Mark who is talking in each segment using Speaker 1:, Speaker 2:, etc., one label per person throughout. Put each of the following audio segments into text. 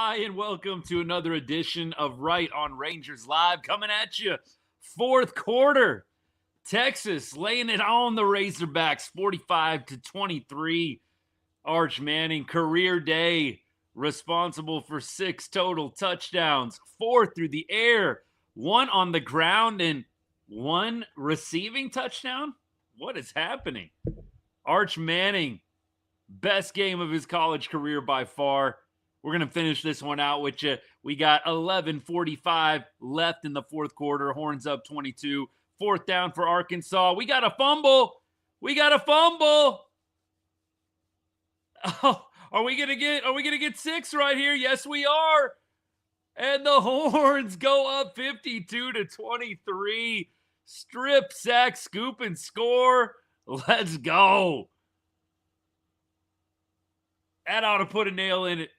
Speaker 1: Hi, and welcome to another edition of Right on Rangers Live, coming at you fourth quarter. Texas laying it on the Razorbacks, 45-23. Arch Manning, career day, responsible for 6 total touchdowns, 4 through the air, 1 on the ground, and 1 receiving touchdown. What is happening? Arch Manning, best game of his college career by far. We're going to finish this one out with you. We got 11:45 left in the fourth quarter. Horns up 22. Fourth down for Arkansas. We got a fumble. Oh, are we gonna get 6 right here? Yes, we are. And the Horns go up 52-23. Strip sack, scoop, and score. Let's go. That ought to put a nail in it.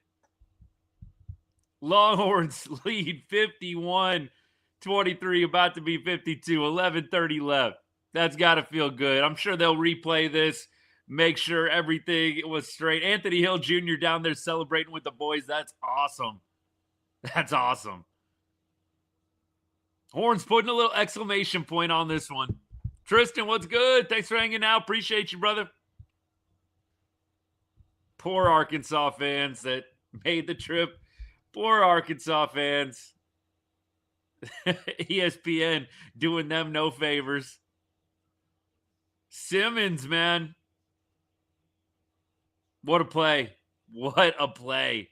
Speaker 1: Longhorns lead 51-23, about to be 52, 11:30 left. That's got to feel good. I'm sure they'll replay this, make sure everything was straight. Anthony Hill Jr. down there celebrating with the boys. That's awesome. That's awesome. Horns putting a little exclamation point on this one. Tristan, what's good? Thanks for hanging out. Appreciate you, brother. Poor Arkansas fans that made the trip. Poor Arkansas fans. ESPN doing them no favors. Simmons, man. What a play. What a play.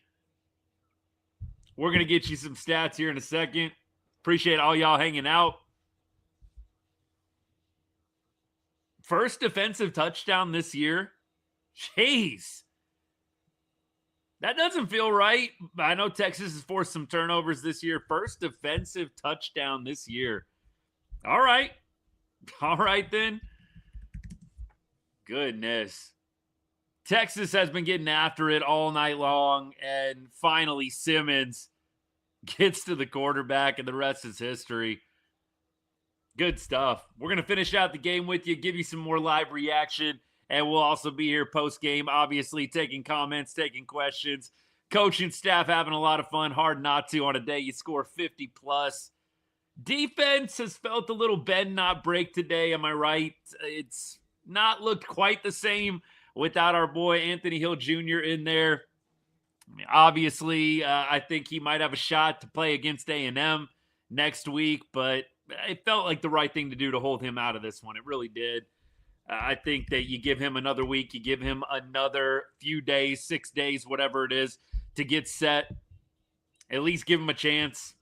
Speaker 1: We're going to get you some stats here in a second. Appreciate all y'all hanging out. First defensive touchdown this year. Jeez. That doesn't feel right. I know Texas has forced some turnovers this year. First defensive touchdown this year. All right. All right, then. Goodness. Texas has been getting after it all night long, and finally Simmons gets to the quarterback, and the rest is history. Good stuff. We're going to finish out the game with you, give you some more live reaction. And we'll also be here post-game, obviously, taking comments, taking questions. Coaching staff having a lot of fun. Hard not to on a day you score 50+. Defense has felt a little bend, not break today. Am I right? It's not looked quite the same without our boy Anthony Hill Jr. in there. I mean, obviously, I think he might have a shot to play against A&M next week, but it felt like the right thing to do to hold him out of this one. It really did. I think that you give him another week, you give him another few days, 6 days, whatever it is, to get set. At least give him a chance.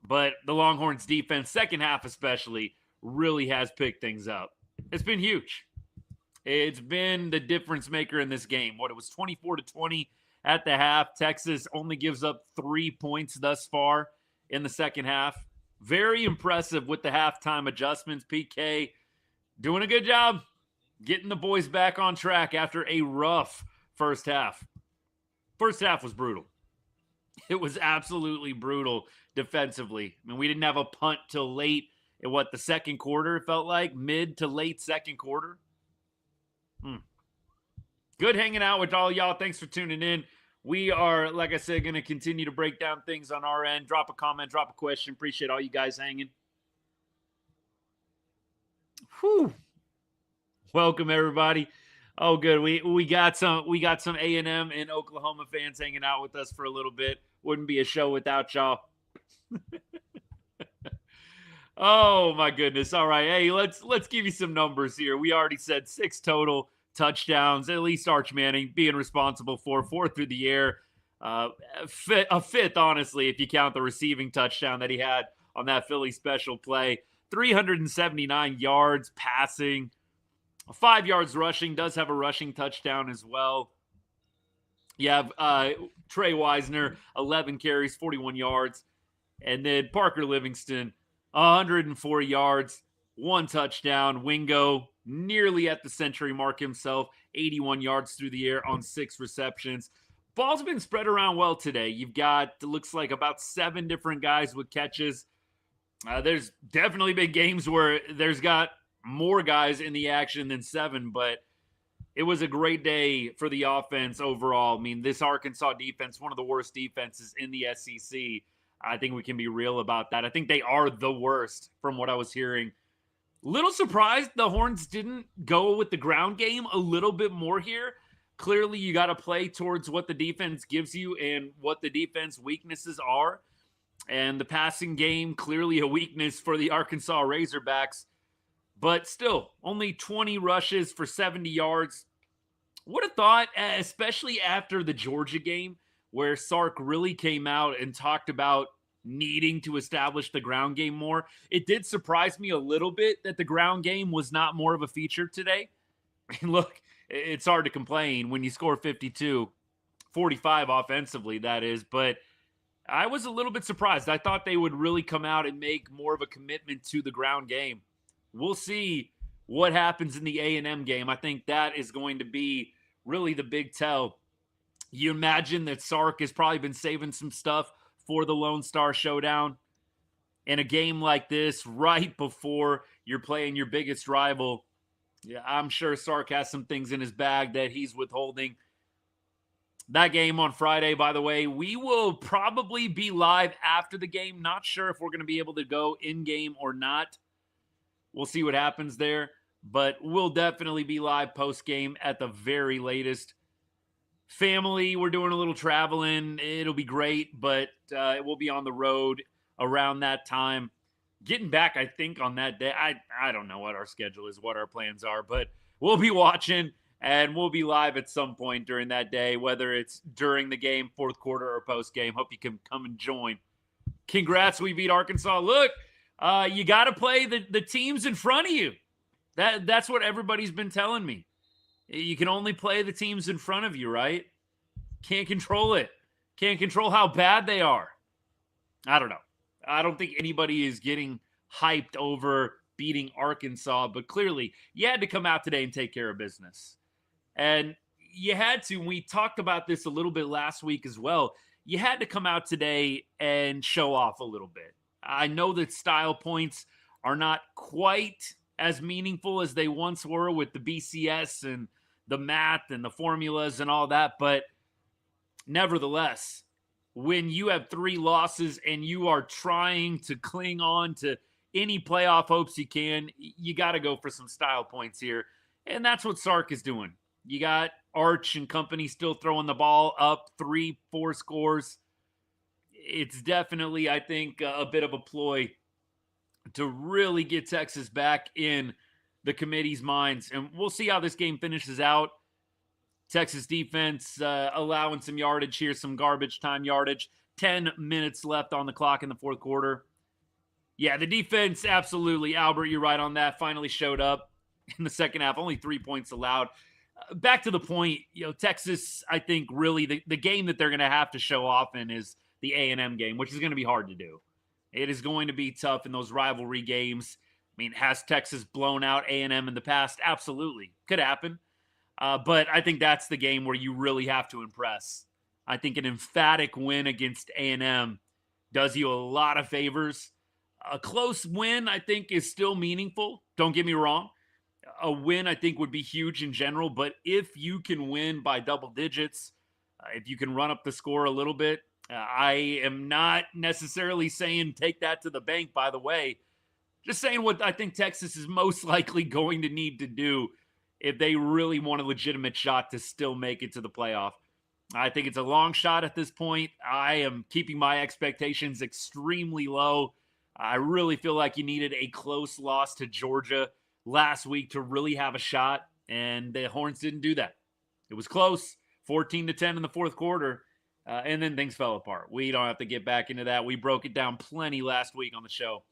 Speaker 1: But the Longhorns defense, second half especially, really has picked things up. It's been huge. It's been the difference maker in this game. It was 24-20 at the half. Texas only gives up 3 points thus far in the second half. Very impressive with the halftime adjustments. PK doing a good job getting the boys back on track after a rough first half. First half was brutal. It was absolutely brutal defensively. I mean, we didn't have a punt till late in the second quarter, it felt like. Mid to late second quarter. Good hanging out with all y'all. Thanks for tuning in. We are, like I said, going to continue to break down things on our end. Drop a comment, drop a question. Appreciate all you guys hanging. Whew. Welcome everybody. Oh, good. We got some A&M and Oklahoma fans hanging out with us for a little bit. Wouldn't be a show without y'all. Oh my goodness. All right. Hey, let's give you some numbers here. We already said 6 total touchdowns, at least Arch Manning being responsible for 4 through the air. A fifth, honestly, if you count the receiving touchdown that he had on that Philly special play. 379 yards passing, 5 yards rushing, does have a rushing touchdown as well. You have Trey Wisner, 11 carries, 41 yards. And then Parker Livingston, 104 yards, 1 touchdown. Wingo, nearly at the century mark himself, 81 yards through the air on 6 receptions. Ball's been spread around well today. You've got, it looks like about 7 different guys with catches. There's definitely been games where there's got more guys in the action than 7, but it was a great day for the offense overall. I mean, this Arkansas defense, one of the worst defenses in the SEC. I think we can be real about that. I think they are the worst from what I was hearing. Little surprised the Horns didn't go with the ground game a little bit more here. Clearly, you got to play towards what the defense gives you and what the defense weaknesses are. And the passing game, clearly a weakness for the Arkansas Razorbacks. But still, only 20 rushes for 70 yards. Would have thought, especially after the Georgia game, where Sark really came out and talked about needing to establish the ground game more. It did surprise me a little bit that the ground game was not more of a feature today. And look, it's hard to complain when you score 52, 45 offensively, that is. But I was a little bit surprised. I thought they would really come out and make more of a commitment to the ground game. We'll see what happens in the A&M game. I think that is going to be really the big tell. You imagine that Sark has probably been saving some stuff for the Lone Star Showdown. In a game like this, right before you're playing your biggest rival, yeah, I'm sure Sark has some things in his bag that he's withholding. That game on Friday, by the way, we will probably be live after the game. Not sure if we're going to be able to go in-game or not. We'll see what happens there. But we'll definitely be live post-game at the very latest. Family, we're doing a little traveling. It'll be great, but we'll be on the road around that time. Getting back, I think, on that day. I don't know what our schedule is, what our plans are, but we'll be watching, and we'll be live at some point during that day, whether it's during the game, fourth quarter, or post-game. Hope you can come and join. Congrats, we beat Arkansas. Look, you got to play the teams in front of you. That's what everybody's been telling me. You can only play the teams in front of you, right? Can't control it. Can't control how bad they are. I don't know. I don't think anybody is getting hyped over beating Arkansas, but clearly you had to come out today and take care of business. And you had to. We talked about this a little bit last week as well. You had to come out today and show off a little bit. I know that style points are not quite as meaningful as they once were with the BCS and the math and the formulas and all that, but nevertheless, when you have 3 losses and you are trying to cling on to any playoff hopes you can, you got to go for some style points here, and that's what Sark is doing. You got Arch and company still throwing the ball up 3-4 scores. It's definitely, I think, a bit of a ploy to really get Texas back in the committee's minds. And we'll see how this game finishes out. Texas defense allowing some yardage here, some garbage time yardage. 10 minutes left on the clock in the fourth quarter. Yeah, the defense, absolutely. Albert, you're right on that. Finally showed up in the second half. Only 3 points allowed. Back to the point, Texas, I think really the game that they're going to have to show off in is the A&M game, which is going to be hard to do. It is going to be tough in those rivalry games. I mean, has Texas blown out A&M in the past? Absolutely. Could happen. But I think that's the game where you really have to impress. I think an emphatic win against A&M does you a lot of favors. A close win, I think, is still meaningful. Don't get me wrong. A win, I think, would be huge in general. But if you can win by double digits, if you can run up the score a little bit, I am not necessarily saying take that to the bank, by the way. Just saying what I think Texas is most likely going to need to do if they really want a legitimate shot to still make it to the playoff. I think it's a long shot at this point. I am keeping my expectations extremely low. I really feel like you needed a close loss to Georgia last week to really have a shot, and the Horns didn't do that. It was close, 14-10 in the fourth quarter. And then things fell apart. We don't have to get back into that. We broke it down plenty last week on the show.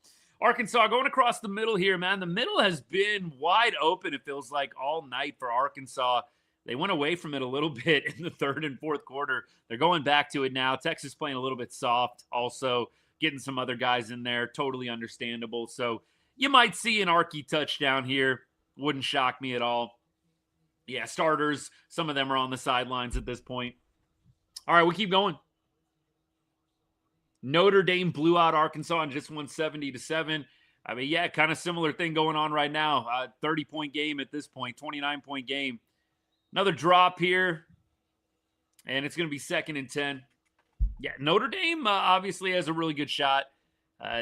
Speaker 1: Arkansas going across the middle here, man. The middle has been wide open, it feels like, all night for Arkansas. They went away from it a little bit in the third and fourth quarter. They're going back to it now. Texas playing a little bit soft, also getting some other guys in there. Totally understandable. So you might see an Arky touchdown here. Wouldn't shock me at all. Yeah, starters, some of them are on the sidelines at this point. All right, we keep going. Notre Dame blew out Arkansas and just won 70-7. I mean, yeah, kind of similar thing going on right now. 30-point game at this point, 29-point game. Another drop here, and it's going to be 2nd and 10. Yeah, Notre Dame obviously has a really good shot.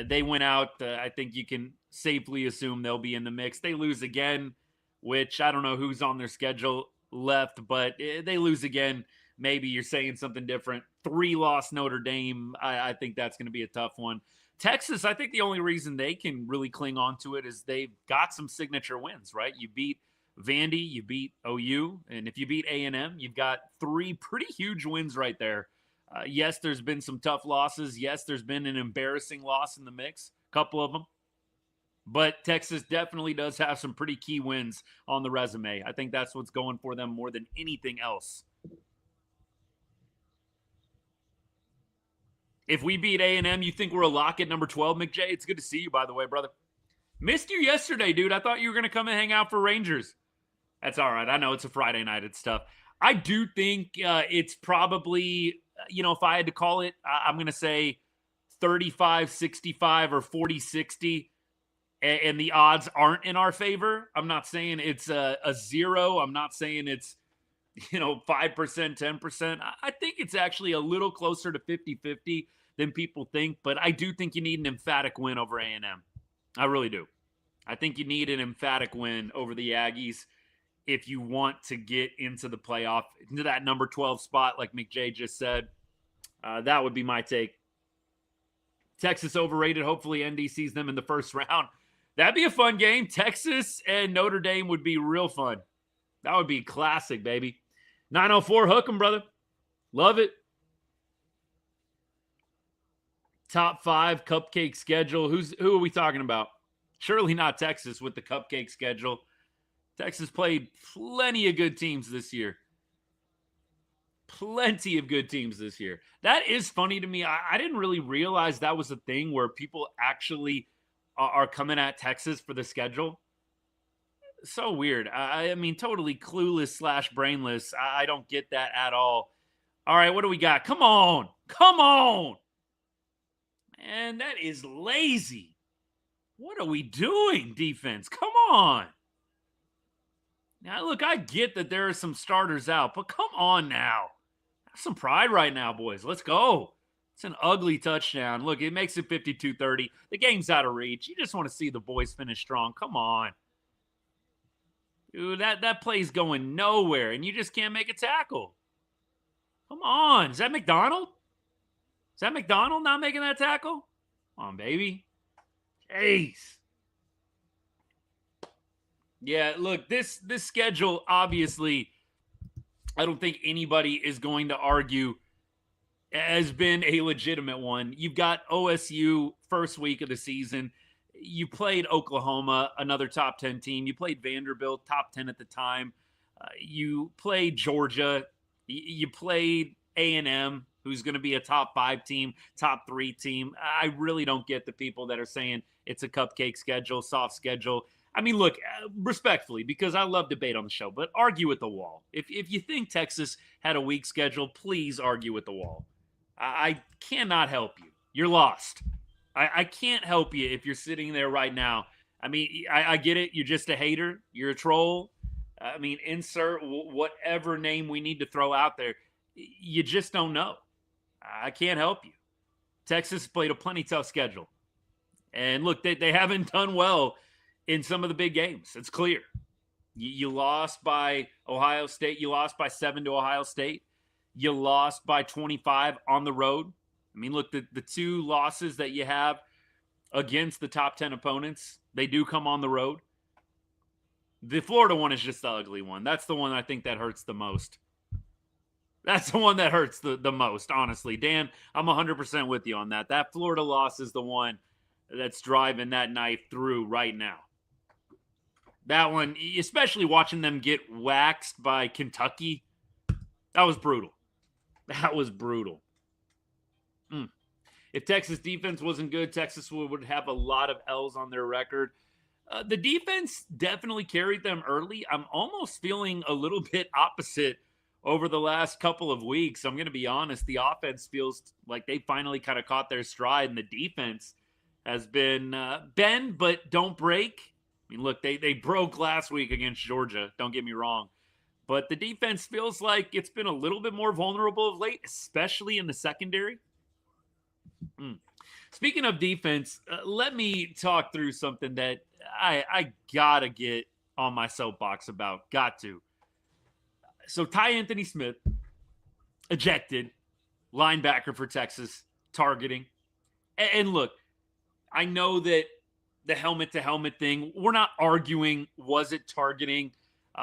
Speaker 1: They went out. I think you can safely assume they'll be in the mix. They lose again, which I don't know who's on their schedule left, but they lose again. Maybe you're saying something different. 3-loss Notre Dame. I think that's going to be a tough one. Texas, I think the only reason they can really cling on to it is they've got some signature wins, right? You beat Vandy, you beat OU, and if you beat A&M, you've got 3 pretty huge wins right there. Yes, there's been some tough losses. Yes, there's been an embarrassing loss in the mix, a couple of them. But Texas definitely does have some pretty key wins on the resume. I think that's what's going for them more than anything else. If we beat A&M, you think we're a lock at number 12, McJay? It's good to see you, by the way, brother. Missed you yesterday, dude. I thought you were going to come and hang out for Rangers. That's all right. I know it's a Friday night. It's tough. I do think it's probably, if I had to call it, I'm going to say 35-65 or 40-60, and the odds aren't in our favor. I'm not saying it's a 0. I'm not saying it's, 5%, 10%. I think it's actually a little closer to 50-50 than people think, but I do think you need an emphatic win over A&M. I really do. I think you need an emphatic win over the Aggies if you want to get into the playoff, into that number 12 spot, like McJay just said. That would be my take. Texas overrated. Hopefully ND sees them in the first round. That'd be a fun game. Texas and Notre Dame would be real fun. That would be classic, baby. 904, hook 'em, brother. Love it. Top 5 cupcake schedule. Who are we talking about? Surely not Texas with the cupcake schedule. Texas played plenty of good teams this year. Plenty of good teams this year. That is funny to me. I didn't really realize that was a thing where people actually are coming at Texas for the schedule. So weird. I mean, totally clueless / brainless. I don't get that at all. All right, what do we got? Come on. Come on. Man, that is lazy. What are we doing, defense? Come on. Now, look, I get that there are some starters out, but come on now. Have some pride right now, boys. Let's go. It's an ugly touchdown. Look, it makes it 52-30. The game's out of reach. You just want to see the boys finish strong. Come on. Dude, that play's going nowhere, and you just can't make a tackle. Come on. Is that McDonald? Is that McDonald not making that tackle? Come on, baby. Jeez. Yeah, look, this schedule, obviously, I don't think anybody is going to argue has been a legitimate one. You've got OSU first week of the season. You played Oklahoma, another top 10 team. You played Vanderbilt, top 10 at the time. You played Georgia. You played A&M, who's going to be a top 5 team, top 3 team. I really don't get the people that are saying it's a cupcake schedule, soft schedule. I mean, look, respectfully, because I love debate on the show, but argue with the wall. If you think Texas had a weak schedule, please argue with the wall. I cannot help you. You're lost. I can't help you if you're sitting there right now. I mean, I get it. You're just a hater. You're a troll. I mean, insert whatever name we need to throw out there. You just don't know. I can't help you. Texas played a plenty tough schedule. And look, they haven't done well in some of the big games. It's clear. You lost by Ohio State. You lost by 7 to Ohio State. You lost by 25 on the road. I mean, look, the 2 losses that you have against the top 10 opponents, they do come on the road. The Florida one is just the ugly one. That's the one I think that hurts the most. That's the one that hurts the most, honestly. Dan, I'm 100% with you on that. That Florida loss is the one that's driving that knife through right now. That one, especially watching them get waxed by Kentucky, that was brutal. That was brutal. If Texas defense wasn't good, Texas would have a lot of L's on their record. The defense definitely carried them early. I'm almost feeling a little bit opposite over the last couple of weeks. I'm going to be honest. The offense feels like they finally kind of caught their stride, and the defense has been bend but don't break. I mean, look, they broke last week against Georgia. Don't get me wrong. but the defense feels like it's been a little bit more vulnerable of late, especially in the secondary. Speaking of defense, let me talk through something that I gotta get on my soapbox about. Got to. So Ty Anthony Smith, ejected, linebacker for Texas, targeting. And look, I know that the helmet-to-helmet thing, we're not arguing was it targeting.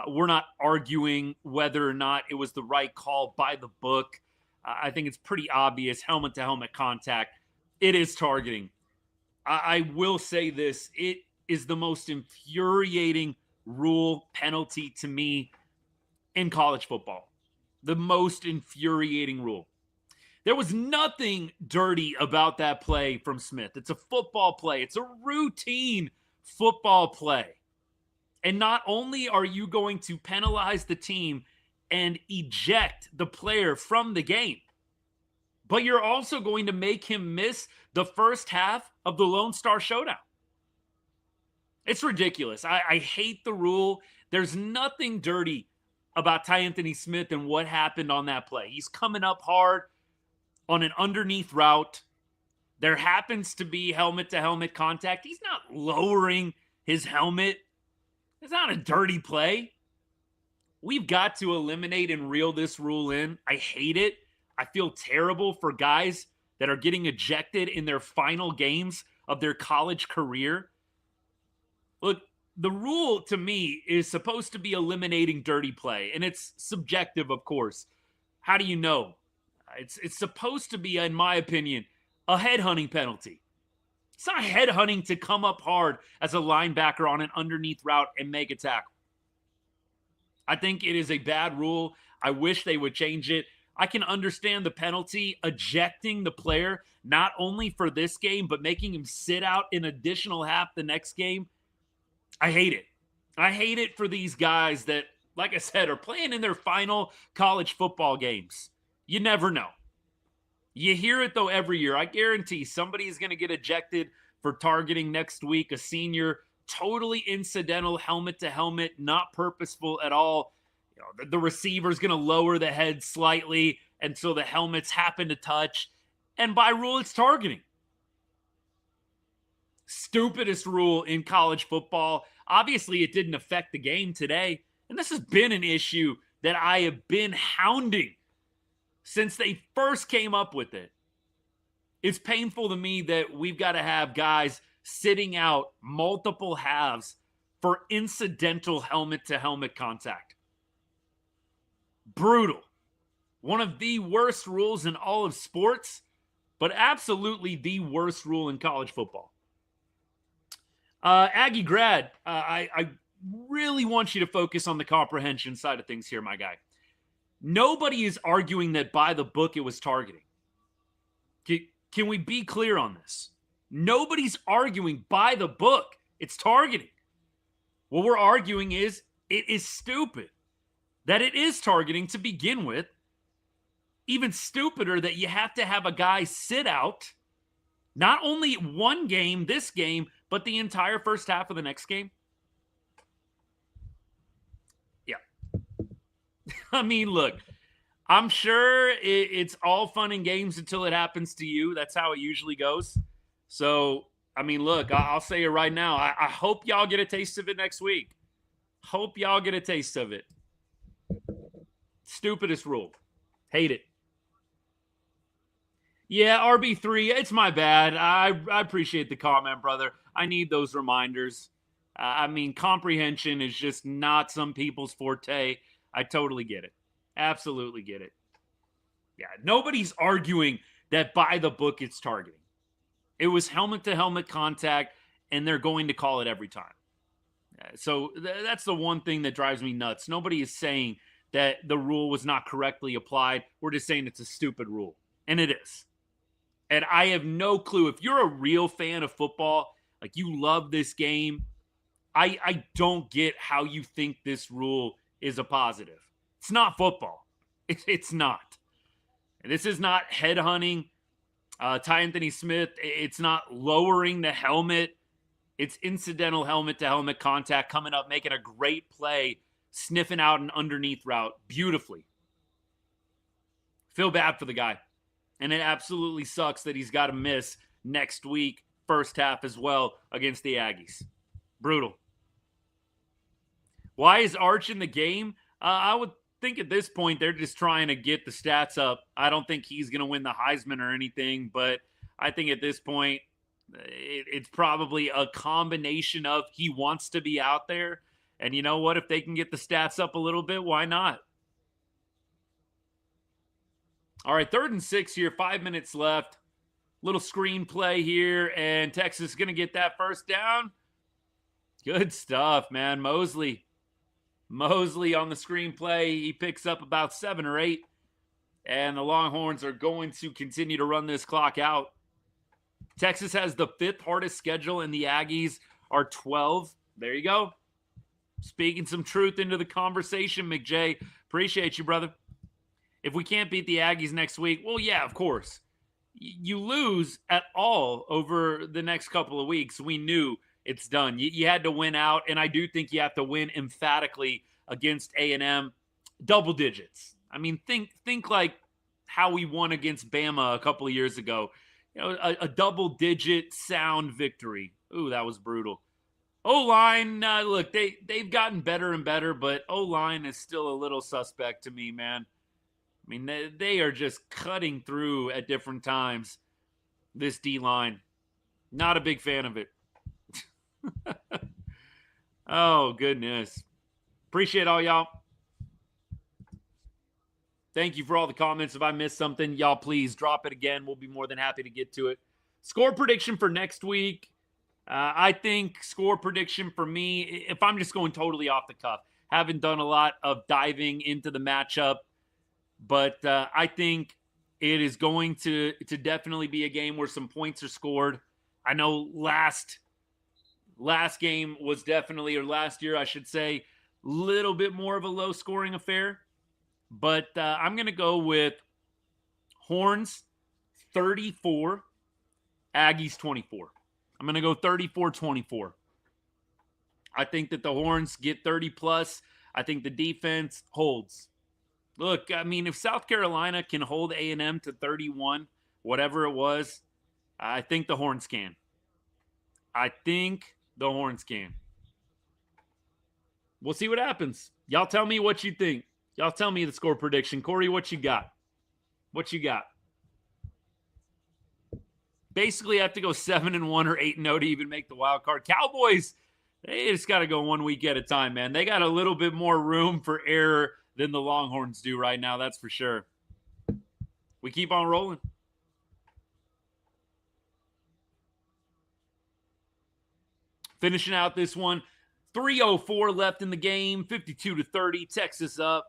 Speaker 1: We're not arguing whether or not it was the right call by the book. I think it's pretty obvious, helmet-to-helmet contact. It is targeting. I will say this. It is the most infuriating rule penalty to me in college football. The most infuriating rule. There was nothing dirty about that play from Smith. It's a football play. It's a routine football play. And not only are you going to penalize the team and eject the player from the game, but you're also going to make him miss the first half of the Lone Star Showdown. It's ridiculous. I hate the rule. There's nothing dirty about Ty Anthony Smith and what happened on that play. He's coming up hard on an underneath route. There happens to be helmet-to-helmet contact. He's not lowering his helmet. It's not a dirty play. We've got to eliminate and reel this rule in. I hate it. I feel terrible for guys that are getting ejected in their final games of their college career. Look, the rule to me is supposed to be eliminating dirty play, and it's subjective, of course. How do you know? It's supposed to be, in my opinion, a headhunting penalty. It's not headhunting to come up hard as a linebacker on an underneath route and make a tackle. I think it is a bad rule. I wish they would change it. I can understand the penalty, ejecting the player, not only for this game, but making him sit out an additional half the next game. I hate it. I hate it for these guys that, like I said, are playing in their final college football games. You never know. You hear it, though, every year. I guarantee somebody is going to get ejected for targeting next week, a senior, totally incidental, helmet-to-helmet, not purposeful at all. You know, the receiver's going to lower the head slightly, and so the helmets happen to touch. And by rule, it's targeting. Stupidest rule in college football. Obviously, it didn't affect the game today. And this has been an issue that I have been hounding since they first came up with it. It's painful to me that we've got to have guys sitting out multiple halves for incidental helmet-to-helmet contact. Brutal. One of the worst rules in all of sports, but absolutely the worst rule in college football. Aggie grad, I really want you to focus on the comprehension side of things here, my guy. Nobody is arguing that by the book it was targeting. Can we be clear on this? Nobody's arguing by the book it's targeting. What we're arguing is it is stupid that it is targeting to begin with. Even stupider that you have to have a guy sit out not only one game, this game, but the entire first half of the next game. Yeah. I mean, look, I'm sure it's all fun and games until it happens to you. That's how it usually goes. So, I mean, look, I'll say it right now. I hope y'all get a taste of it next week. Hope y'all get a taste of it. Stupidest rule. Hate it. Yeah, RB3, it's my bad. I appreciate the comment, brother. I need those reminders. I mean, comprehension is just not some people's forte. I totally get it. Absolutely get it. Yeah, nobody's arguing that by the book it's targeting. It was helmet-to-helmet contact, and they're going to call it every time. So that's the one thing that drives me nuts. Nobody is saying that the rule was not correctly applied. We're just saying it's a stupid rule, and it is. And I have no clue. If you're a real fan of football, like you love this game, I don't get how you think this rule is a positive. It's not football. It's not. And this is not headhunting. Ty Anthony Smith, it's not lowering the helmet. It's incidental helmet-to-helmet contact coming up, making a great play, sniffing out an underneath route beautifully. Feel bad for the guy. And it absolutely sucks that he's got to miss next week, first half as well, against the Aggies. Brutal. Why is Arch in the game? I would think at this point they're just trying to get the stats up. I don't think he's going to win the Heisman or anything, but I think at this point it's probably a combination of he wants to be out there. And you know what? If they can get the stats up a little bit, why not? All right, 3rd and 6 here, 5 minutes left. Little screenplay here, and Texas is going to get that first down. Good stuff, man. Mosley on the screenplay. He picks up about 7 or 8, and the Longhorns are going to continue to run this clock out. Texas has the 5th hardest schedule, and the Aggies are 12. There you go. Speaking some truth into the conversation, McJ. Appreciate you, brother. If we can't beat the Aggies next week, well, yeah, of course. You lose at all over the next couple of weeks. We knew it's done. You had to win out, and I do think you have to win emphatically against A&M. Double digits. I mean, think like how we won against Bama a couple of years ago. You know, a double-digit sound victory. Ooh, that was brutal. O-line, look, they've gotten better and better, but O-line is still a little suspect to me, man. I mean, they are just cutting through at different times, this D-line. Not a big fan of it. Oh, goodness. Appreciate all y'all. Thank you for all the comments. If I missed something, y'all please drop it again. We'll be more than happy to get to it. Score prediction for next week. I think score prediction for me, if I'm just going totally off the cuff, haven't done a lot of diving into the matchup, but I think it is going to definitely be a game where some points are scored. I know last game was definitely, or last year I should say, a little bit more of a low-scoring affair. But I'm going to go with Horns 34, Aggies 24. I'm going to go 34-24. I think that the Horns get 30+. I think the defense holds. Look, I mean, if South Carolina can hold A&M to 31, whatever it was, I think the Horns can. I think the Horns can. We'll see what happens. Y'all tell me what you think. Y'all tell me the score prediction. Corey, what you got? What you got? Basically, I have to go 7-1 or 8-0 to even make the wild card. Cowboys, they just got to go 1 week at a time, man. They got a little bit more room for error than the Longhorns do right now, that's for sure. We keep on rolling. Finishing out this one, 3:04 left in the game, 52-30, Texas up.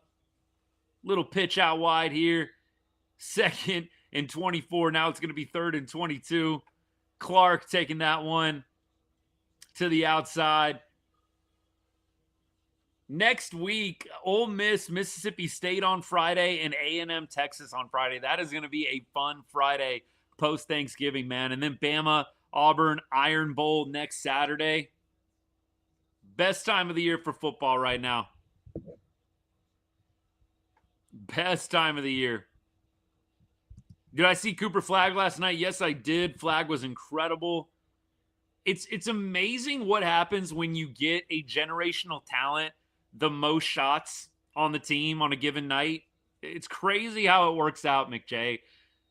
Speaker 1: Little pitch out wide here. 2nd and 24. Now it's going to be 3rd and 22. Clark taking that one to the outside. Next week, Ole Miss, Mississippi State on Friday, and A&M, Texas on Friday. That is going to be a fun Friday post-Thanksgiving, man. And then Bama, Auburn, Iron Bowl next Saturday. Best time of the year for football right now. Best time of the year. Did I see Cooper Flagg last night? Yes, I did. Flagg was incredible. It's amazing what happens when you get a generational talent the most shots on the team on a given night. It's crazy how it works out, McJ.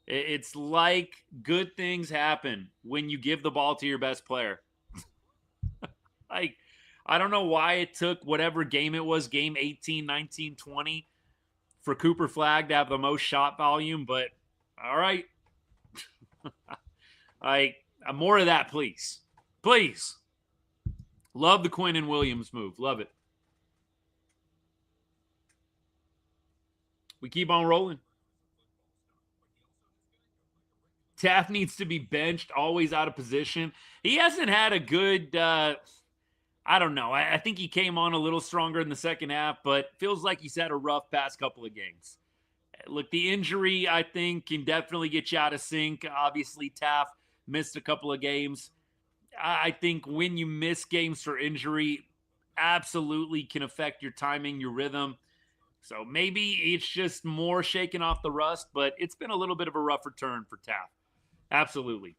Speaker 1: It's like good things happen when you give the ball to your best player. Like, I don't know why it took whatever game it was, game 18, 19, 20, for Cooper Flagg to have the most shot volume, but all right. Like, more of that, please. Please. Love the Quinnen Williams move. Love it. We keep on rolling. Taft needs to be benched, always out of position. He hasn't had a good, I don't know. I think he came on a little stronger in the second half, but feels like he's had a rough past couple of games. Look, the injury, I think, can definitely get you out of sync. Obviously, Taft missed a couple of games. I think when you miss games for injury, absolutely can affect your timing, your rhythm. So maybe it's just more shaking off the rust, but it's been a little bit of a rough return for Taft. Absolutely.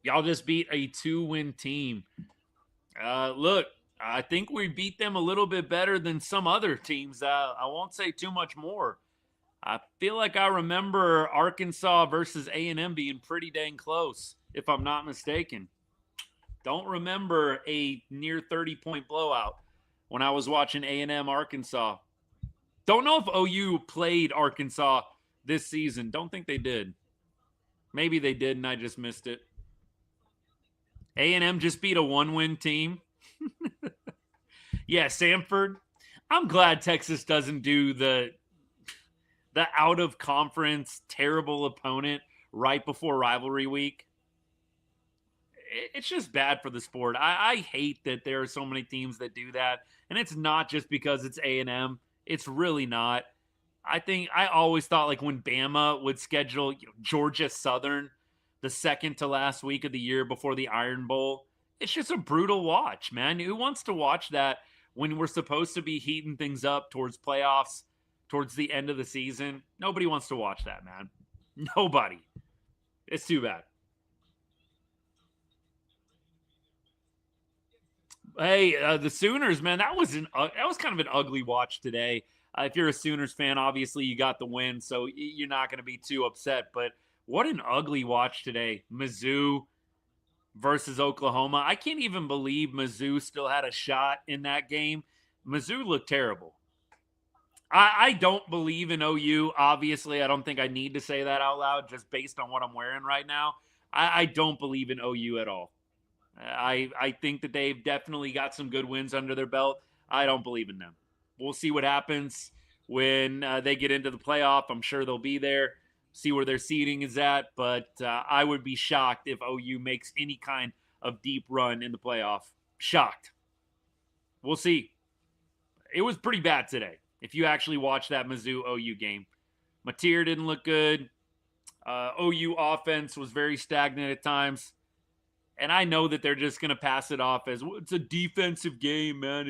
Speaker 1: Y'all just beat a 2-win team. Look, I think we beat them a little bit better than some other teams. I won't say too much more. I feel like I remember Arkansas versus A&M being pretty dang close, if I'm not mistaken. Don't remember a near 30-point blowout when I was watching A&M Arkansas. Don't know if OU played Arkansas this season. Don't think they did. Maybe they did, and I just missed it. A&M just beat a 1-win team. Yeah, Samford. I'm glad Texas doesn't do the out-of-conference terrible opponent right before rivalry week. It's just bad for the sport. I hate that there are so many teams that do that, and it's not just because it's A&M. It's really not. I always thought like when Bama would schedule Georgia Southern the second to last week of the year before the Iron Bowl, it's just a brutal watch, man. Who wants to watch that when we're supposed to be heating things up towards playoffs, towards the end of the season? Nobody wants to watch that, man. Nobody. It's too bad. Hey, the Sooners, man, that was kind of an ugly watch today. If you're a Sooners fan, obviously you got the win, so you're not going to be too upset. But what an ugly watch today. Mizzou versus Oklahoma. I can't even believe Mizzou still had a shot in that game. Mizzou looked terrible. I don't believe in OU. Obviously, I don't think I need to say that out loud just based on what I'm wearing right now. I don't believe in OU at all. I think that they've definitely got some good wins under their belt. I don't believe in them. We'll see what happens when they get into the playoff. I'm sure they'll be there, see where their seeding is at. But I would be shocked if OU makes any kind of deep run in the playoff. Shocked. We'll see. It was pretty bad today. If you actually watch that Mizzou OU game, Mateer didn't look good. OU offense was very stagnant at times. And I know that they're just going to pass it off as, well, it's a defensive game, man.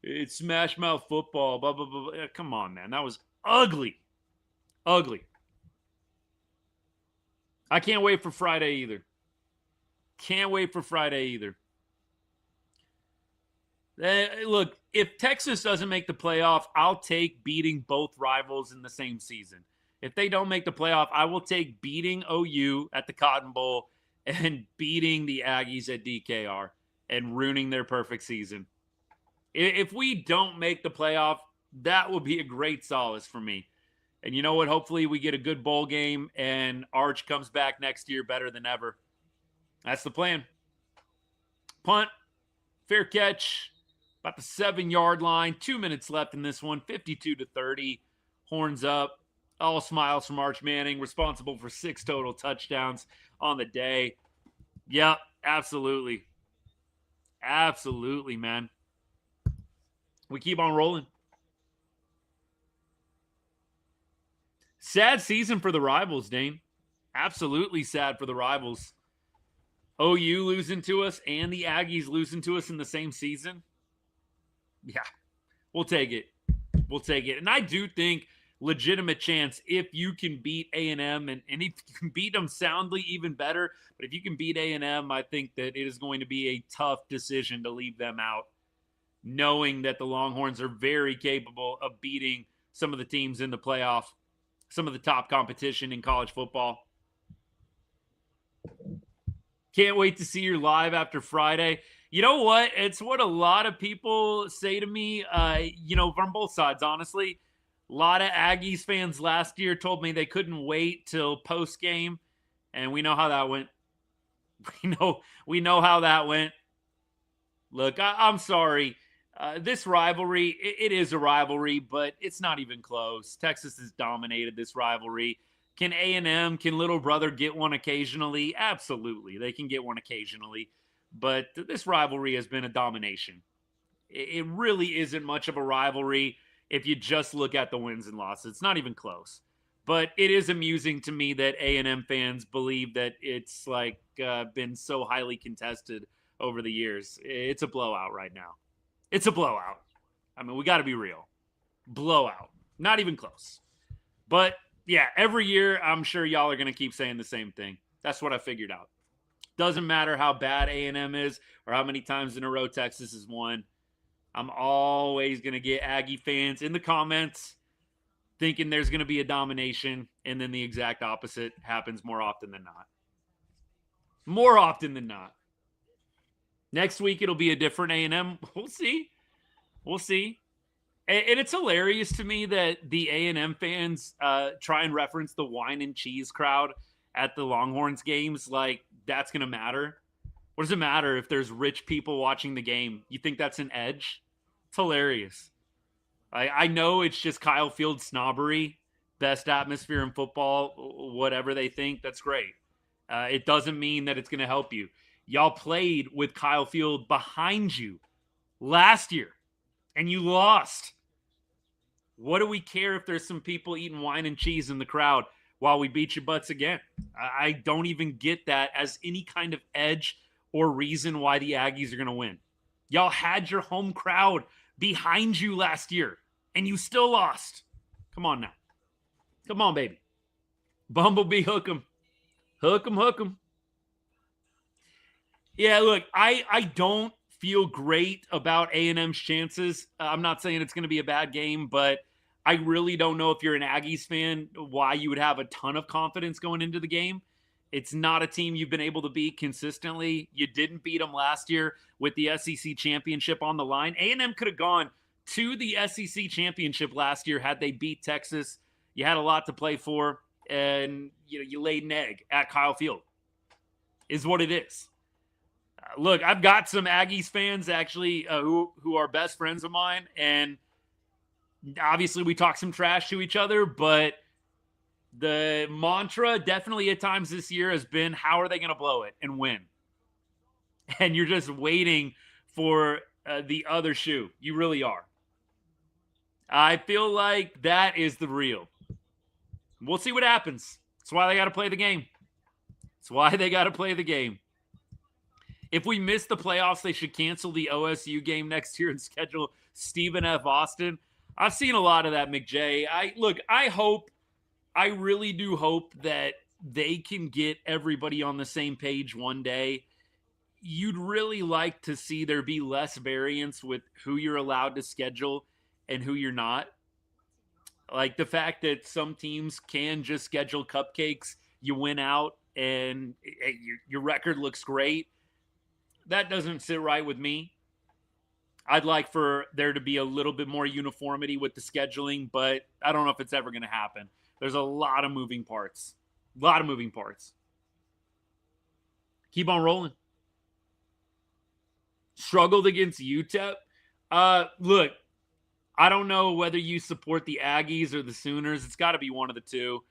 Speaker 1: It's smash mouth football, blah, blah, blah, blah. Come on, man. That was ugly. Ugly. I can't wait for Friday either. Can't wait for Friday either. Look, if Texas doesn't make the playoff, I'll take beating both rivals in the same season. If they don't make the playoff, I will take beating OU at the Cotton Bowl and beating the Aggies at DKR and ruining their perfect season. If we don't make the playoff, that will be a great solace for me. And you know what? Hopefully we get a good bowl game and Arch comes back next year better than ever. That's the plan. Punt, fair catch, about the 7-yard line. 2 minutes left in this one, 52-30. Horns up. All smiles from Arch Manning, responsible for 6 total touchdowns on the day. Yep, absolutely. Absolutely, man. We keep on rolling. Sad season for the rivals, Dane. Absolutely sad for the rivals. OU losing to us and the Aggies losing to us in the same season. Yeah, we'll take it. We'll take it. And I do think legitimate chance if you can beat A&M and if you can beat them soundly, even better. But if you can beat A&M, I think that it is going to be a tough decision to leave them out, knowing that the Longhorns are very capable of beating some of the teams in the playoff, some of the top competition in college football. Can't wait to see you live after Friday. You know what? It's what a lot of people say to me, from both sides, honestly. A lot of Aggies fans last year told me they couldn't wait till post-game, and we know how that went. We know how that went. Look, I'm sorry. This rivalry, it is a rivalry, but it's not even close. Texas has dominated this rivalry. Can A&M, can Little Brother get one occasionally? Absolutely. They can get one occasionally. But this rivalry has been a domination. It really isn't much of a rivalry if you just look at the wins and losses. It's not even close. But it is amusing to me that A&M fans believe that it's been so highly contested over the years. It's a blowout right now. It's a blowout. I mean, we got to be real. Blowout. Not even close. But, yeah, every year, I'm sure y'all are going to keep saying the same thing. That's what I figured out. Doesn't matter how bad A&M is or how many times in a row Texas has won. I'm always going to get Aggie fans in the comments thinking there's going to be a domination, and then the exact opposite happens more often than not. More often than not. Next week, it'll be a different A&M. We'll see. We'll see. And it's hilarious to me that the A&M fans try and reference the wine and cheese crowd at the Longhorns games like that's going to matter. What does it matter if there's rich people watching the game? You think that's an edge? It's hilarious. I know it's just Kyle Field snobbery, best atmosphere in football, whatever they think, that's great. It doesn't mean that it's going to help you. Y'all played with Kyle Field behind you last year, and you lost. What do we care if there's some people eating wine and cheese in the crowd while we beat your butts again? I don't even get that as any kind of edge or reason why the Aggies are going to win. Y'all had your home crowd behind you last year, and you still lost. Come on now. Come on, baby. Bumblebee, hook 'em. Hook 'em, hook 'em. Yeah, look, I don't feel great about A&M's chances. I'm not saying it's going to be a bad game, but I really don't know if you're an Aggies fan why you would have a ton of confidence going into the game. It's not a team you've been able to beat consistently. You didn't beat them last year with the SEC championship on the line. A&M could have gone to the SEC championship last year had they beat Texas. You had a lot to play for, and you laid an egg at Kyle Field, is what it is. Look, I've got some Aggies fans actually who are best friends of mine, and obviously we talk some trash to each other, but the mantra definitely at times this year has been, how are they going to blow it and win? And you're just waiting for the other shoe. You really are. I feel like that is the real. We'll see what happens. That's why they got to play the game. That's why they got to play the game. If we miss the playoffs, they should cancel the OSU game next year and schedule Stephen F. Austin. I've seen a lot of that, McJay. I really do hope that they can get everybody on the same page one day. You'd really like to see there be less variance with who you're allowed to schedule and who you're not. Like the fact that some teams can just schedule cupcakes, you win out, and your record looks great. That doesn't sit right with me. I'd like for there to be a little bit more uniformity with the scheduling, but I don't know if it's ever going to happen. There's a lot of moving parts. Keep on rolling. Struggled against UTEP. Look, I don't know whether you support the Aggies or the Sooners. It's got to be one of the two.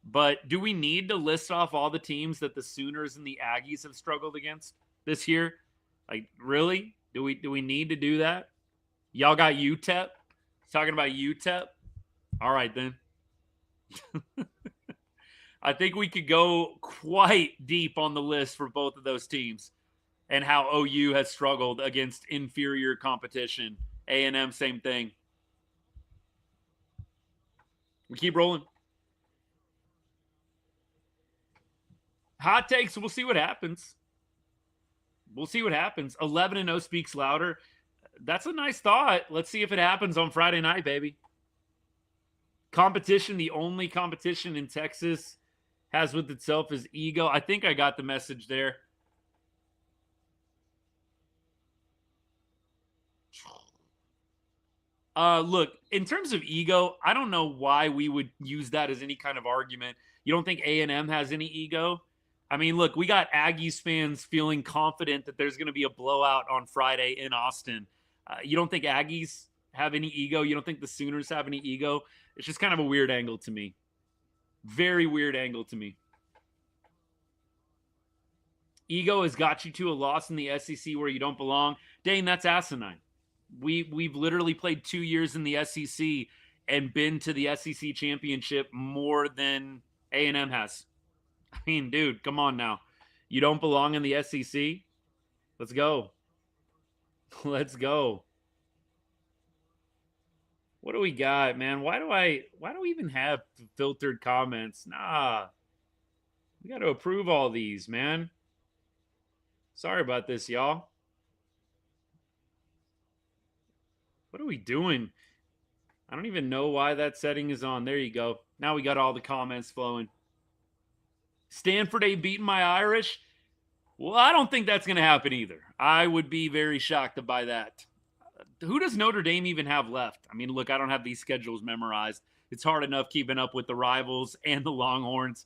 Speaker 1: But do we need to list off all the teams that the Sooners and the Aggies have struggled against this year? Like, really? Do we need to do that? Y'all got UTEP? Talking about UTEP? All right, then. I think we could go quite deep on the list for both of those teams and how OU has struggled against inferior competition. A&M, same thing. We keep rolling. Hot takes, we'll see what happens. 11-0 speaks louder. That's a nice thought. Let's see if it happens on Friday night, baby. Competition, the only competition in Texas has with itself is ego. I think I got the message there. Look, in terms of ego, I don't know why we would use that as any kind of argument. You don't think A&M has any ego? I mean, look, we got Aggies fans feeling confident that there's going to be a blowout on Friday in Austin. You don't think Aggies have any ego? You don't think the Sooners have any ego? It's just kind of a weird angle to me. Very weird angle to me. Ego has got you to a loss in the SEC where you don't belong. Dane, that's asinine. We've literally played 2 years in the SEC and been to the SEC championship more than A&M has. I mean, dude, come on now. You don't belong in the SEC? Let's go. Let's go. What do we got, man? Why do we even have filtered comments? Nah. We got to approve all these, man. Sorry about this, y'all. What are we doing? I don't even know why that setting is on. There you go. Now we got all the comments flowing. Stanford ain't beating my Irish? Well, I don't think that's going to happen either. I would be very shocked by that. Who does Notre Dame even have left? I mean, look, I don't have these schedules memorized. It's hard enough keeping up with the rivals and the Longhorns.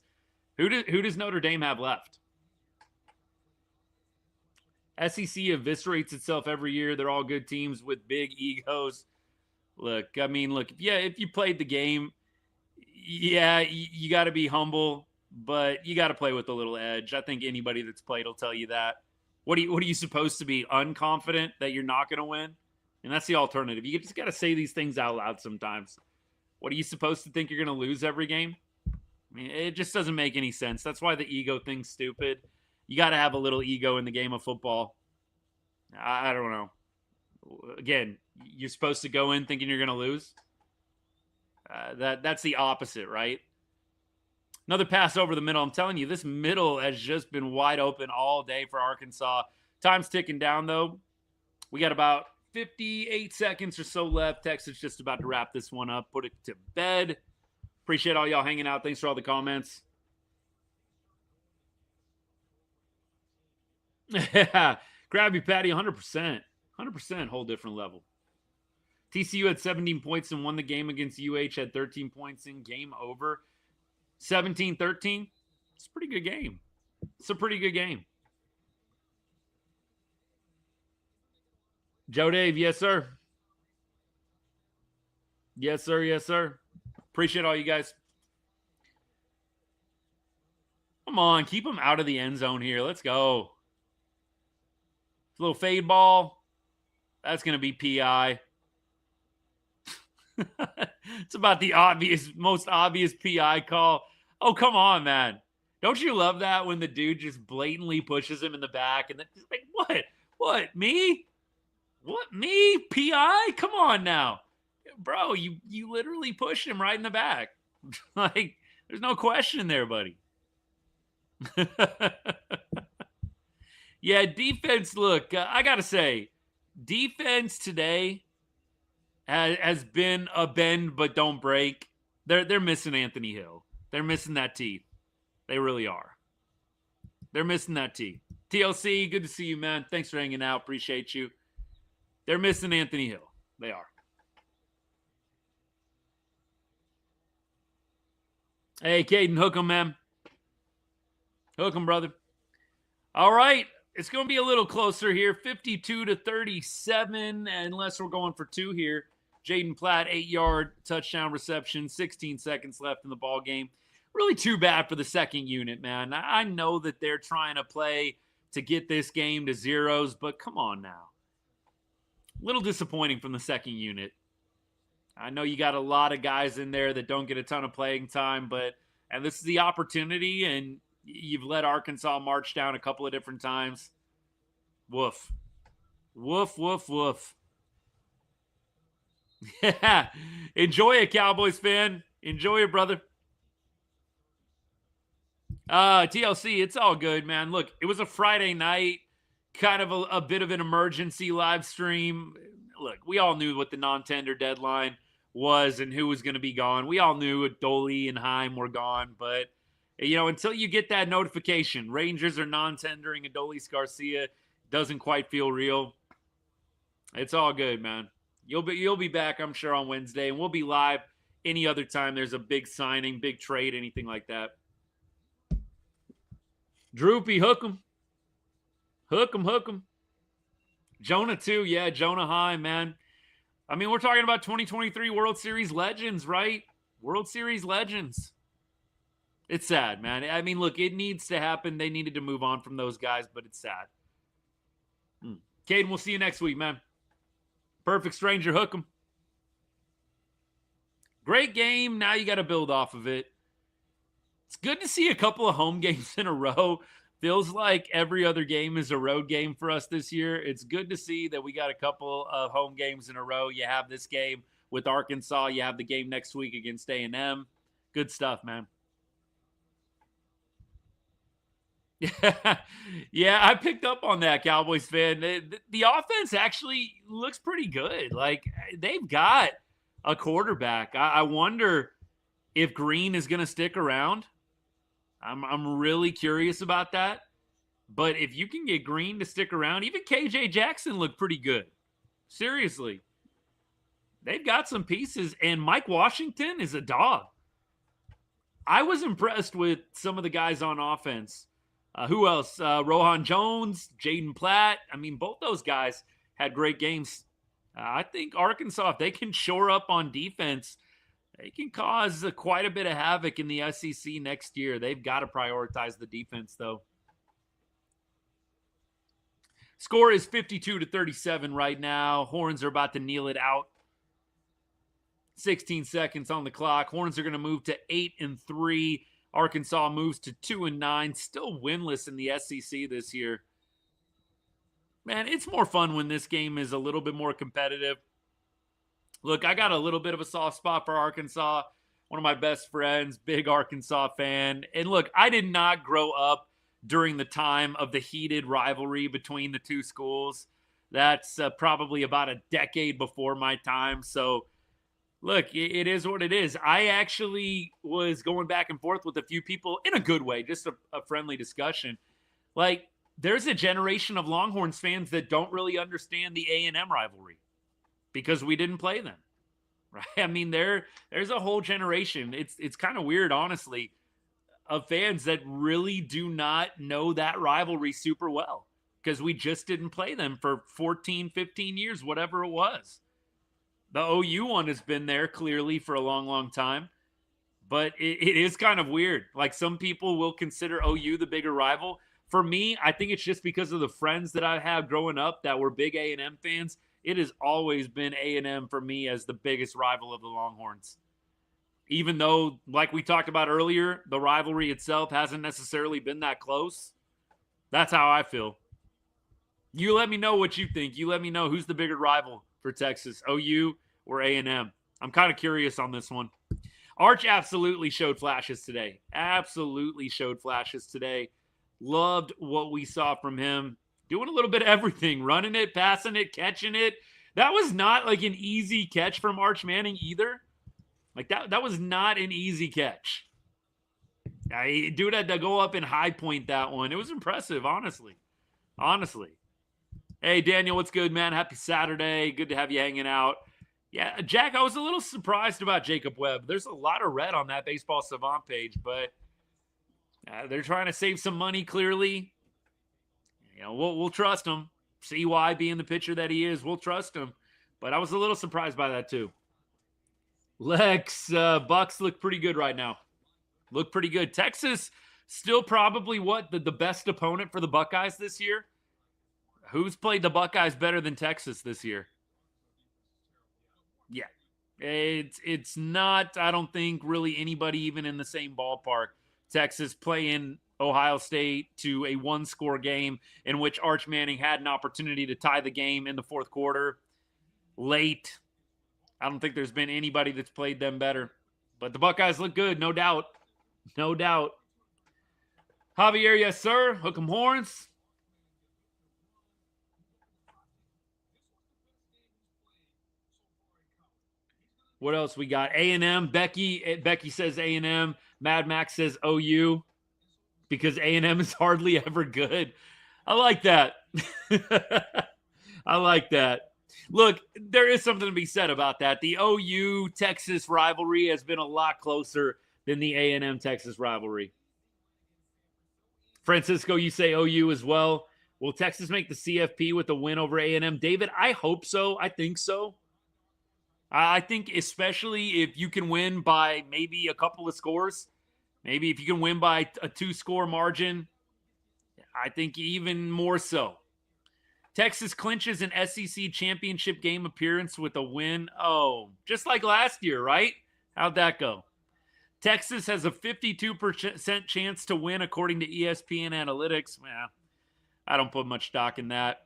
Speaker 1: Who does Notre Dame have left? SEC eviscerates itself every year. They're all good teams with big egos. Look, if you played the game, yeah, you got to be humble, but you got to play with a little edge. I think anybody that's played will tell you that. What are you supposed to be? Unconfident that you're not going to win? And that's the alternative. You just got to say these things out loud sometimes. What are you supposed to think you're going to lose every game? I mean, it just doesn't make any sense. That's why the ego thing's stupid. You got to have a little ego in the game of football. I don't know. Again, you're supposed to go in thinking you're going to lose. That's the opposite, right? Another pass over the middle. I'm telling you, this middle has just been wide open all day for Arkansas. Time's ticking down, though. We got about 58 seconds or so left. Texas just about to wrap this one up, put it to bed. Appreciate all y'all hanging out. Thanks for all the comments. Krabby Patty, 100%. 100%, whole different level. TCU had 17 points and won the game against UH, had 13 points in. Game over. 17-13. It's a pretty good game. It's a pretty good game. Joe Dave, yes, sir. Yes, sir. Yes, sir. Appreciate all you guys. Come on, keep them out of the end zone here. Let's go. A little fade ball. That's going to be PI. It's about the most obvious PI call. Oh, come on, man. Don't you love that when the dude just blatantly pushes him in the back and then he's like, what? What? Me? What? Me? PI? Come on now. Bro, you literally pushed him right in the back. Like, there's no question there, buddy. Yeah, defense, look, I got to say, defense today has been a bend but don't break. They're missing Anthony Hill. They're missing that teeth. They really are. They're missing that teeth. TLC, good to see you, man. Thanks for hanging out. Appreciate you. They're missing Anthony Hill. They are. Hey, Caden, hook him, man. Hook him, brother. All right. It's going to be a little closer here. 52-37, unless we're going for two here. Jaden Platt, 8-yard touchdown reception, 16 seconds left in the ball game. Really too bad for the second unit, man. I know that they're trying to play to get this game to zeros, but come on now. A little disappointing from the second unit. I know you got a lot of guys in there that don't get a ton of playing time, and this is the opportunity, and you've let Arkansas march down a couple of different times. Woof. Woof, woof, woof. Yeah. Enjoy it, Cowboys fan. Enjoy it, brother. TLC, it's all good, man. Look, it was a Friday night, kind of a bit of an emergency live stream. Look, we all knew what the non-tender deadline was and who was going to be gone. We all knew Doley and Heim were gone, but until you get that notification, Rangers are non-tendering Adolis Garcia, doesn't quite feel real. It's all good, man. You'll be back, I'm sure, on Wednesday, and we'll be live any other time there's a big signing, big trade, anything like that. Droopy, hook him. Hook him, hook him. Jonah, too. Yeah, Jonah Heim, man. I mean, we're talking about 2023 World Series legends, right? World Series legends. It's sad, man. I mean, look, it needs to happen. They needed to move on from those guys, but it's sad. Caden, we'll see you next week, man. Perfect stranger, hook 'em. Great game. Now you got to build off of it. It's good to see a couple of home games in a row. Feels like every other game is a road game for us this year. It's good to see that we got a couple of home games in a row. You have this game with Arkansas. You have the game next week against A&M. Good stuff, man. Yeah, I picked up on that, Cowboys fan. The offense actually looks pretty good. Like, they've got a quarterback. I wonder if Green is going to stick around. I'm really curious about that. But if you can get Green to stick around, even KJ Jackson looked pretty good. Seriously. They've got some pieces, and Mike Washington is a dog. I was impressed with some of the guys on offense. Who else? Rohan Jones, Jaden Platt. I mean, both those guys had great games. I think Arkansas, if they can shore up on defense, they can cause quite a bit of havoc in the SEC next year. They've got to prioritize the defense, though. Score is 52-37 right now. Horns are about to kneel it out. 16 seconds on the clock. Horns are going to move to 8-3. Arkansas moves to 2-9. Still winless in the SEC this year. Man, it's more fun when this game is a little bit more competitive. Look, I got a little bit of a soft spot for Arkansas. One of my best friends, big Arkansas fan. And look, I did not grow up during the time of the heated rivalry between the two schools. That's probably about a decade before my time. So, look, it is what it is. I actually was going back and forth with a few people in a good way, just a friendly discussion. Like, there's a generation of Longhorns fans that don't really understand the A&M rivalry because we didn't play them, right? I mean, there's a whole generation. It's kind of weird, honestly, of fans that really do not know that rivalry super well because we just didn't play them for 14, 15 years, whatever it was. The OU one has been there clearly for a long, long time, but it is kind of weird. Like, some people will consider OU the bigger rival. For me, I think it's just because of the friends that I have growing up that were big A&M fans. It has always been A&M for me as the biggest rival of the Longhorns. Even though, like we talked about earlier, the rivalry itself hasn't necessarily been that close. That's how I feel. You let me know what you think. You let me know who's the bigger rival for Texas, OU or A&M. I'm kind of curious on this one. Arch absolutely showed flashes today. Absolutely showed flashes today. Loved what we saw from him. Doing a little bit of everything. Running it, passing it, catching it. That was not like an easy catch from Arch Manning either. Like, that was not an easy catch. Dude had to go up and high point that one. It was impressive, honestly. Honestly. Hey, Daniel, what's good, man? Happy Saturday. Good to have you hanging out. Yeah, Jack, I was a little surprised about Jacob Webb. There's a lot of red on that Baseball Savant page, but they're trying to save some money, clearly. You know, we'll trust him. CY being the pitcher that he is, we'll trust him. But I was a little surprised by that, too. Lex, Bucks look pretty good right now. Look pretty good. Texas still probably the best opponent for the Buckeyes this year. Who's played the Buckeyes better than Texas this year? Yeah. It's not, I don't think, really anybody even in the same ballpark. Texas playing Ohio State to a one-score game in which Arch Manning had an opportunity to tie the game in the fourth quarter late. I don't think there's been anybody that's played them better. But the Buckeyes look good, no doubt. No doubt. Javier, yes, sir. Hook 'em horns. What else we got? A&M. Becky says A&M. Mad Max says OU because A&M is hardly ever good. I like that. I like that. Look, there is something to be said about that. The OU-Texas rivalry has been a lot closer than the A&M-Texas rivalry. Francisco, you say OU as well. Will Texas make the CFP with a win over A&M? David, I hope so. I think so. I think especially if you can win by maybe a couple of scores, maybe if you can win by a 2-score margin, I think even more so. Texas clinches an SEC championship game appearance with a win. Oh, just like last year, right? How'd that go? Texas has a 52% chance to win according to ESPN Analytics. Man, I don't put much stock in that.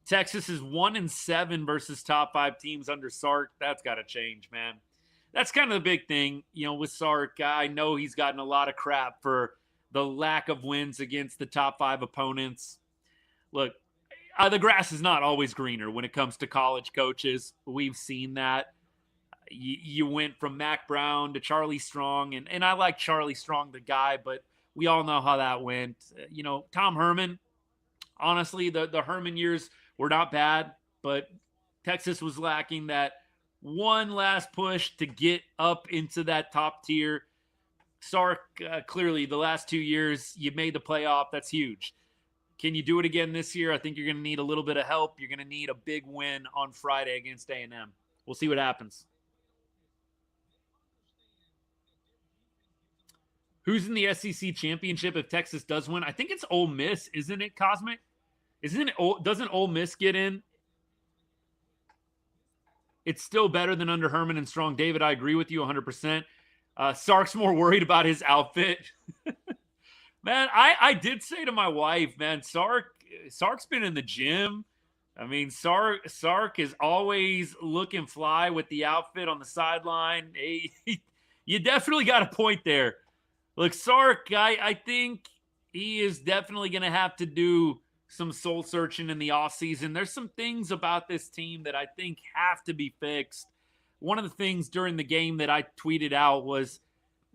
Speaker 1: Texas is 1-7 versus top 5 teams under Sark. That's got to change, man. That's kind of the big thing, with Sark. I know he's gotten a lot of crap for the lack of wins against the top 5 opponents. Look, the grass is not always greener when it comes to college coaches. We've seen that. You went from Mac Brown to Charlie Strong, and I like Charlie Strong, the guy, but we all know how that went. Tom Herman, honestly, the Herman years were not bad, but Texas was lacking that one last push to get up into that top tier. Sark, clearly, the last 2 years, you made the playoff. That's huge. Can you do it again this year? I think you're going to need a little bit of help. You're going to need a big win on Friday against A&M. We'll see what happens. Who's in the SEC championship if Texas does win? I think it's Ole Miss, isn't it, Cosmic? Doesn't Ole Miss get in? It's still better than under Herman and Strong. David, I agree with you 100%. Sark's more worried about his outfit. Man, I did say to my wife, man, Sark's been in the gym. I mean, Sark is always looking fly with the outfit on the sideline. Hey, you definitely got a point there. Look, Sark, I think he is definitely going to have to do some soul searching in the offseason. There's some things about this team that I think have to be fixed. One of the things during the game that I tweeted out was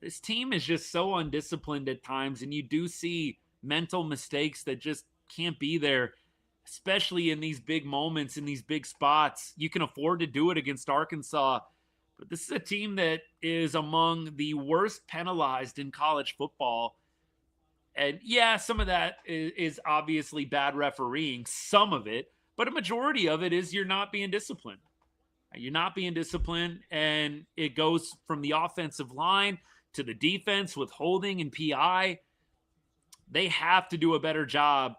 Speaker 1: this team is just so undisciplined at times, and you do see mental mistakes that just can't be there, especially in these big moments, in these big spots. You can afford to do it against Arkansas. But this is a team that is among the worst penalized in college football. And yeah, some of that is obviously bad refereeing, some of it, but a majority of it is you're not being disciplined. You're not being disciplined, and it goes from the offensive line to the defense with holding and PI. They have to do a better job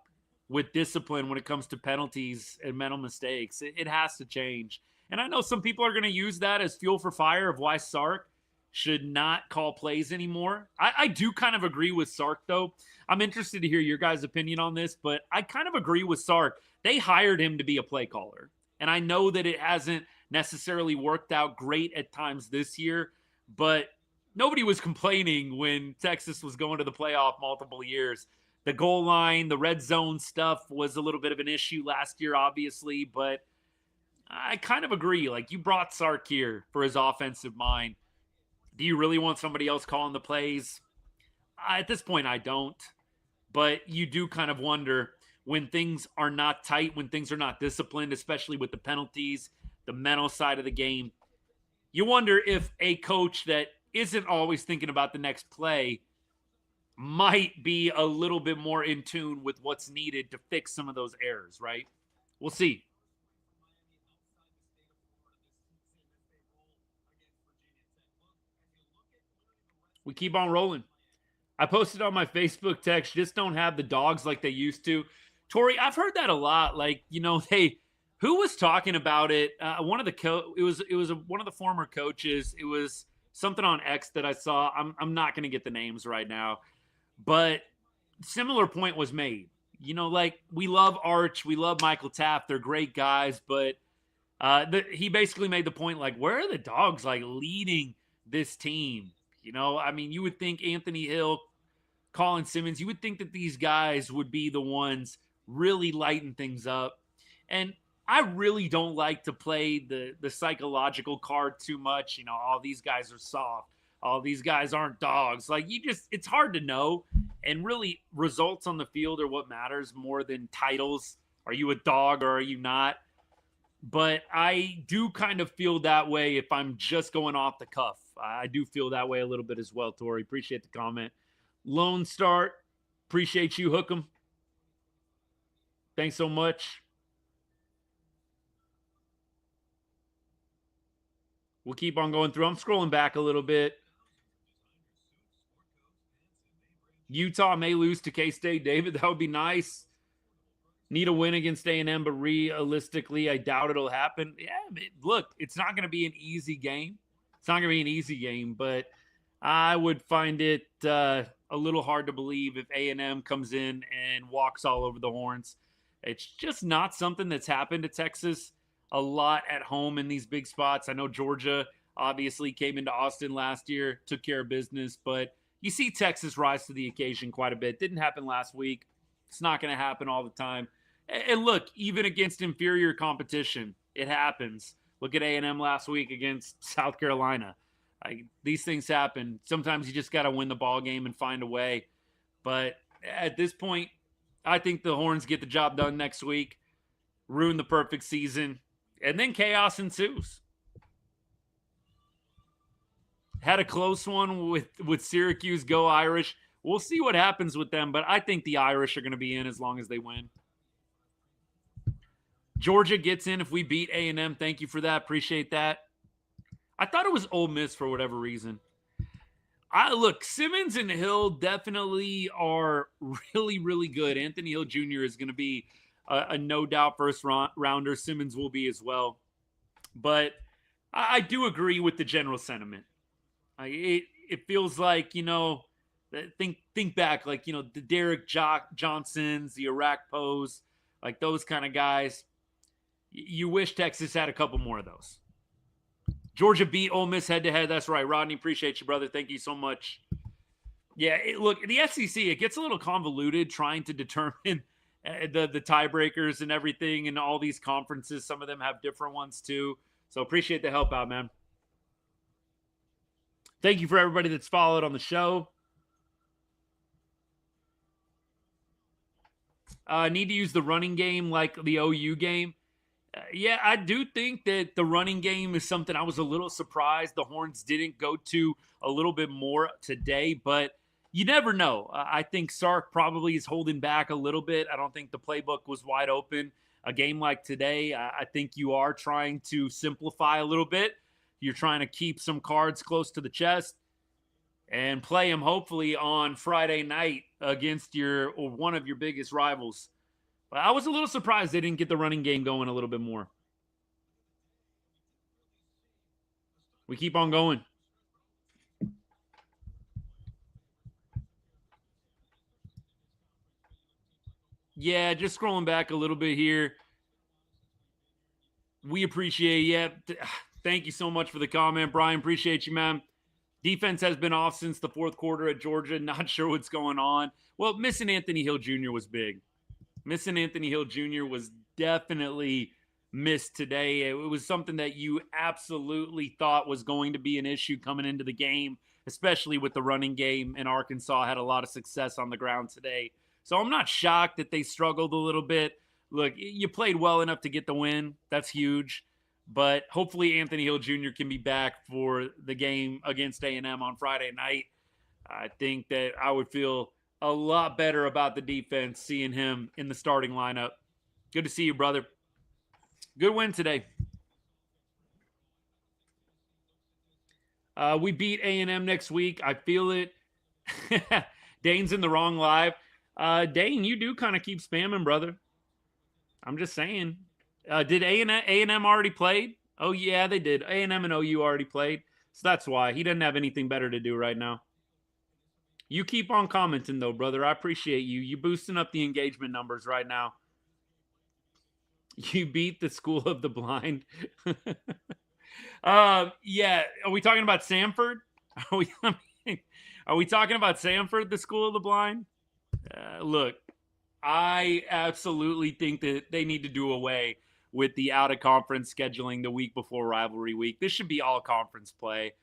Speaker 1: with discipline when it comes to penalties and mental mistakes. It has to change. And I know some people are going to use that as fuel for fire of why Sark should not call plays anymore. I do kind of agree with Sark, though. I'm interested to hear your guys' opinion on this, but I kind of agree with Sark. They hired him to be a play caller. And I know that it hasn't necessarily worked out great at times this year, but nobody was complaining when Texas was going to the playoff multiple years. The goal line, the red zone stuff was a little bit of an issue last year, obviously, but I kind of agree. Like, you brought Sark here for his offensive mind. Do you really want somebody else calling the plays? At this point, I don't. But you do kind of wonder when things are not tight, when things are not disciplined, especially with the penalties, the mental side of the game. You wonder if a coach that isn't always thinking about the next play might be a little bit more in tune with what's needed to fix some of those errors, right? We'll see. We keep on rolling. I posted on my Facebook text, just don't have the dogs like they used to. Tori, I've heard that a lot. Like, who was talking about it? One of the one of the former coaches. It was something on X that I saw. I'm not going to get the names right now, but similar point was made. We love Arch, we love Michael Taft. They're great guys, but he basically made the point, like, where are the dogs, like, leading this team? You would think Anthony Hill, Colin Simmons, you would think that these guys would be the ones really lighting things up. And I really don't like to play the psychological card too much. All these guys are soft. All these guys aren't dogs. Like, it's hard to know. And really, results on the field are what matters more than titles. Are you a dog or are you not? But I do kind of feel that way if I'm just going off the cuff. I do feel that way a little bit as well, Tori. Appreciate the comment. Lone Star, appreciate you, Hookem. Thanks so much. We'll keep on going through. I'm scrolling back a little bit. Utah may lose to K-State. David, that would be nice. Need a win against A&M, but realistically, I doubt it'll happen. Yeah, look, it's not going to be an easy game. It's not going to be an easy game, but I would find it a little hard to believe if A&M comes in and walks all over the Horns. It's just not something that's happened to Texas a lot at home in these big spots. I know Georgia obviously came into Austin last year, took care of business, but you see Texas rise to the occasion quite a bit. Didn't happen last week. It's not going to happen all the time. And look, even against inferior competition, it happens. Look at A&M last week against South Carolina. These things happen. Sometimes you just got to win the ball game and find a way. But at this point, I think the Horns get the job done next week, ruin the perfect season, and then chaos ensues. Had a close one with Syracuse. Go Irish. We'll see what happens with them, but I think the Irish are going to be in as long as they win. Georgia gets in if we beat A&M. Thank you for that. Appreciate that. I thought it was Ole Miss for whatever reason. Look, Simmons and Hill definitely are really, really good. Anthony Hill Jr. is going to be a no doubt first rounder. Simmons will be as well. But I do agree with the general sentiment. It feels like, think back, like, the Derek Johnsons, the Iraq Poes, like those kind of guys. You wish Texas had a couple more of those. Georgia beat Ole Miss head-to-head. That's right. Rodney, appreciate you, brother. Thank you so much. Yeah, look, the SEC, it gets a little convoluted trying to determine the tiebreakers and everything and all these conferences. Some of them have different ones, too. So appreciate the help out, man. Thank you for everybody that's followed on the show. Need to use the running game like the OU game. Yeah, I do think that the running game is something I was a little surprised the Horns didn't go to a little bit more today, but you never know. I think Sark probably is holding back a little bit. I don't think the playbook was wide open. A game like today, I think you are trying to simplify a little bit. You're trying to keep some cards close to the chest and play them hopefully on Friday night against one of your biggest rivals. But I was a little surprised they didn't get the running game going a little bit more. We keep on going. Yeah, just scrolling back a little bit here. We appreciate, thank you so much for the comment, Brian. Appreciate you, man. Defense has been off since the fourth quarter at Georgia. Not sure what's going on. Well, missing Anthony Hill Jr. was big. Missing Anthony Hill Jr. was definitely missed today. It was something that you absolutely thought was going to be an issue coming into the game, especially with the running game, and Arkansas had a lot of success on the ground today. So I'm not shocked that they struggled a little bit. Look, you played well enough to get the win. That's huge. But hopefully Anthony Hill Jr. can be back for the game against A&M on Friday night. I think that I would feel a lot better about the defense seeing him in the starting lineup. Good to see you, brother. Good win today. We beat A&M next week. I feel it. Dane's in the wrong live. Dane, you do kind of keep spamming, brother. I'm just saying. Did A&M already played? Oh, yeah, they did. A&M and OU already played. So that's why. He doesn't have anything better to do right now. You keep on commenting, though, brother. I appreciate you. You boosting up the engagement numbers right now. You beat the School of the Blind. Yeah. Are we talking about Samford? Are we talking about Samford, the School of the Blind? Look, I absolutely think that they need to do away with the out-of-conference scheduling the week before rivalry week. This should be all-conference play.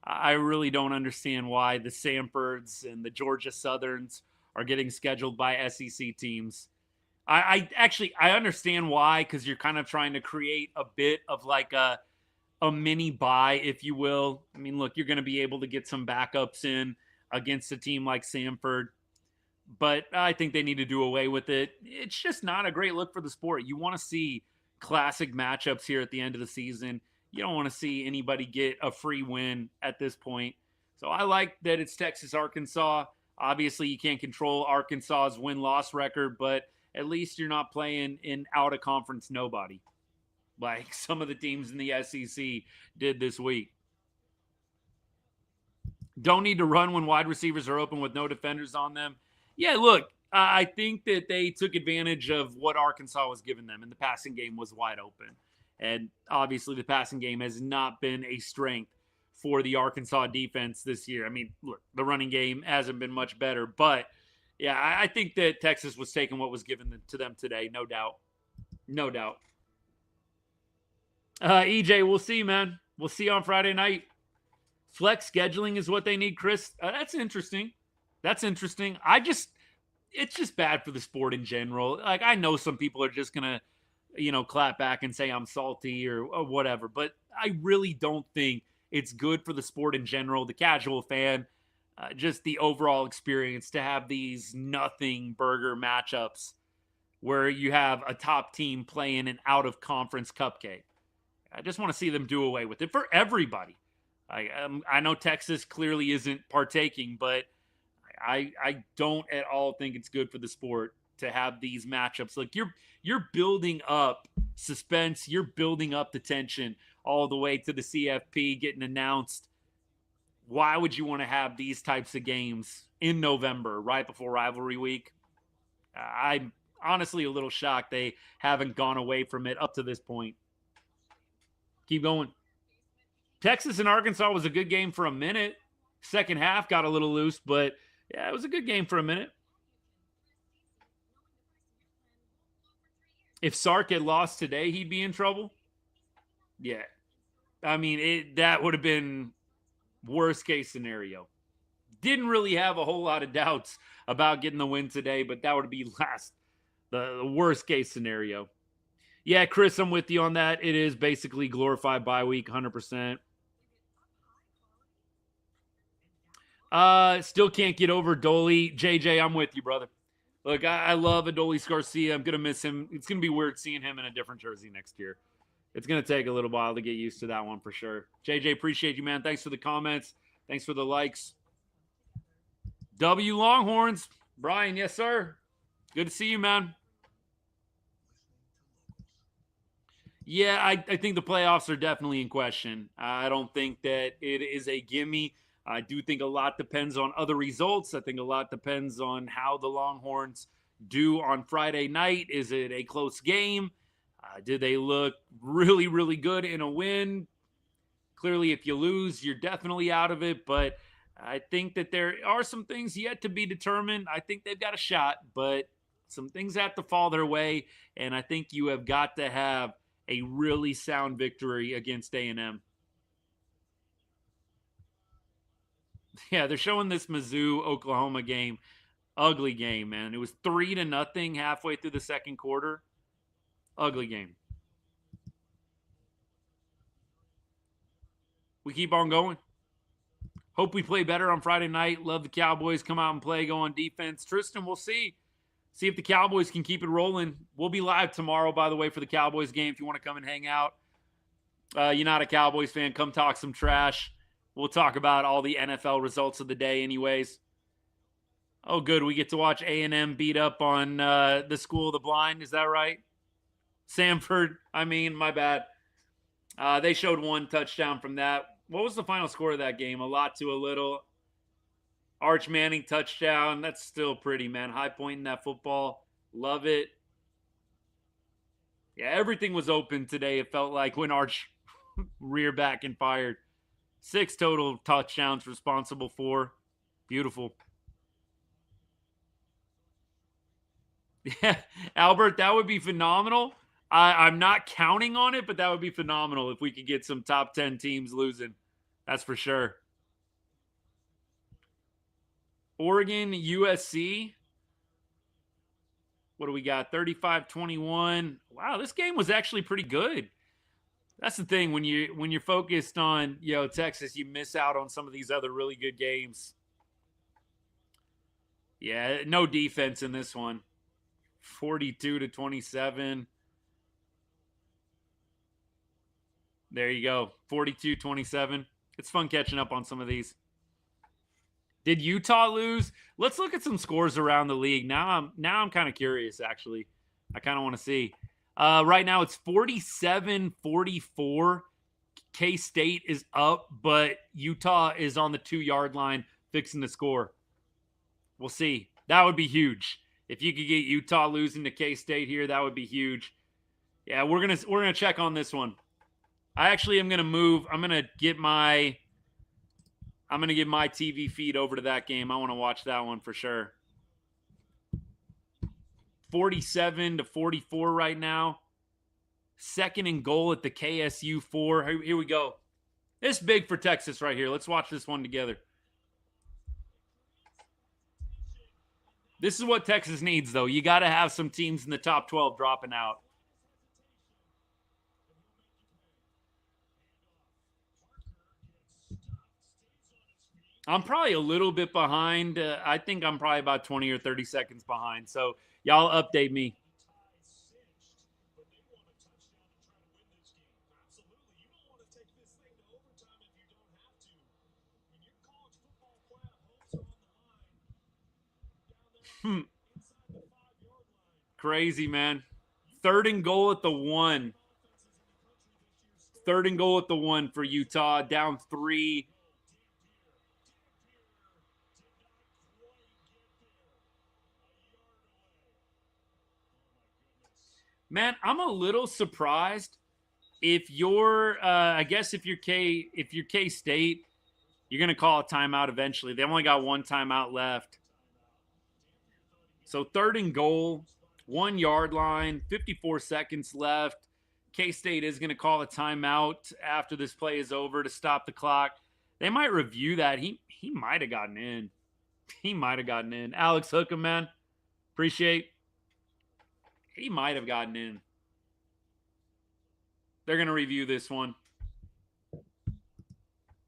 Speaker 1: I really don't understand why the Samfords and the Georgia Southerns are getting scheduled by SEC teams. I understand why, because you're kind of trying to create a bit of like a mini bye, if you will. I mean, look, you're going to be able to get some backups in against a team like Samford, but I think they need to do away with it. It's just not a great look for the sport. You want to see classic matchups here at the end of the season. You don't want to see anybody get a free win at this point. So I like that it's Texas, Arkansas. Obviously, you can't control Arkansas's win-loss record, but at least you're not playing in out-of-conference nobody like some of the teams in the SEC did this week. Don't need to run when wide receivers are open with no defenders on them. Yeah, look, I think that they took advantage of what Arkansas was giving them, and the passing game was wide open. And obviously, the passing game has not been a strength for the Arkansas defense this year. I mean, look, the running game hasn't been much better, but yeah, I think that Texas was taking what was given to them today, no doubt. No doubt. EJ, we'll see, man. We'll see you on Friday night. Flex scheduling is what they need, Chris. That's interesting. That's interesting. It's just bad for the sport in general. Like, I know some people are just going to, clap back and say I'm salty or whatever, but I really don't think it's good for the sport in general, the casual fan, just the overall experience to have these nothing burger matchups where you have a top team playing an out-of-conference cupcake. I just want to see them do away with it for everybody. I know Texas clearly isn't partaking, but I don't at all think it's good for the sport to have these matchups. Like, you're building up suspense, you're building up the tension all the way to the CFP getting announced. Why would you want to have these types of games in November, right before rivalry week? I'm honestly a little shocked they haven't gone away from it up to this point. Keep going. Texas and Arkansas was a good game for a minute. Second half got a little loose, but yeah, it was a good game for a minute. If Sark had lost today, he'd be in trouble. Yeah. I mean, that would have been worst case scenario. Didn't really have a whole lot of doubts about getting the win today, but that would be the worst case scenario. Yeah, Chris, I'm with you on that. It is basically glorified bye week, 100%. Still can't get over Dolly. JJ, I'm with you, brother. Look, I love Adolis Garcia. I'm going to miss him. It's going to be weird seeing him in a different jersey next year. It's going to take a little while to get used to that one for sure. JJ, appreciate you, man. Thanks for the comments. Thanks for the likes. W Longhorns. Brian, yes, sir. Good to see you, man. Yeah, I think the playoffs are definitely in question. I don't think that it is a gimme. I do think a lot depends on other results. I think a lot depends on how the Longhorns do on Friday night. Is it a close game? Did they look really, really good in a win? Clearly, if you lose, you're definitely out of it. But I think that there are some things yet to be determined. I think they've got a shot, but some things have to fall their way. And I think you have got to have a really sound victory against A&M. Yeah, they're showing this Mizzou-Oklahoma game. Ugly game, man. It was 3-0 halfway through the second quarter. Ugly game. We keep on going. Hope we play better on Friday night. Love the Cowboys. Come out and play. Go on defense. Tristan, we'll see. See if the Cowboys can keep it rolling. We'll be live tomorrow, by the way, for the Cowboys game. If you want to come and hang out, you're not a Cowboys fan, come talk some trash. We'll talk about all the NFL results of the day anyways. Oh, good. We get to watch A&M beat up on the School of the Blind. Is that right? Samford. My bad. They showed one touchdown from that. What was the final score of that game? A lot to a little. Arch Manning touchdown. That's still pretty, man. High point in that football. Love it. Yeah, everything was open today, it felt like, when Arch rear back and fired. 6 total touchdowns responsible for. Beautiful. Yeah, Albert, that would be phenomenal. I'm not counting on it, but that would be phenomenal if we could get some top 10 teams losing. That's for sure. Oregon, USC. What do we got? 35-21. Wow, this game was actually pretty good. That's the thing, when you're focused on, Texas, you miss out on some of these other really good games. Yeah, no defense in this one. 42-27. There you go. 42-27. It's fun catching up on some of these. Did Utah lose? Let's look at some scores around the league. Now I'm kind of curious, actually. I kind of want to see. Right now it's 47-44. K-State is up, but Utah is on the 2-yard line fixing the score. We'll see. That would be huge. If you could get Utah losing to K-State here, that would be huge. Yeah, we're gonna check on this one. I actually am gonna move. I'm gonna give my TV feed over to that game. I want to watch that one for sure. 47-44 right now. 2nd and goal at the KSU 4. Here we go. It's big for Texas right here. Let's watch this one together. This is what Texas needs, though. You got to have some teams in the top 12 dropping out. I'm probably a little bit behind. I think I'm probably about 20 or 30 seconds behind. So y'all update me. Crazy, man. 3rd and goal at the 1. 3rd and goal at the 1 for Utah. Down 3. Man, I'm a little surprised if you're I guess if you're K-State, you're going to call a timeout eventually. They only got 1 timeout left. So 3rd and goal, 1-yard line, 54 seconds left. K-State is going to call a timeout after this play is over to stop the clock. They might review that. He might have gotten in. He might have gotten in. Alex Hookham, man. Appreciate. He might have gotten in. They're going to review this one.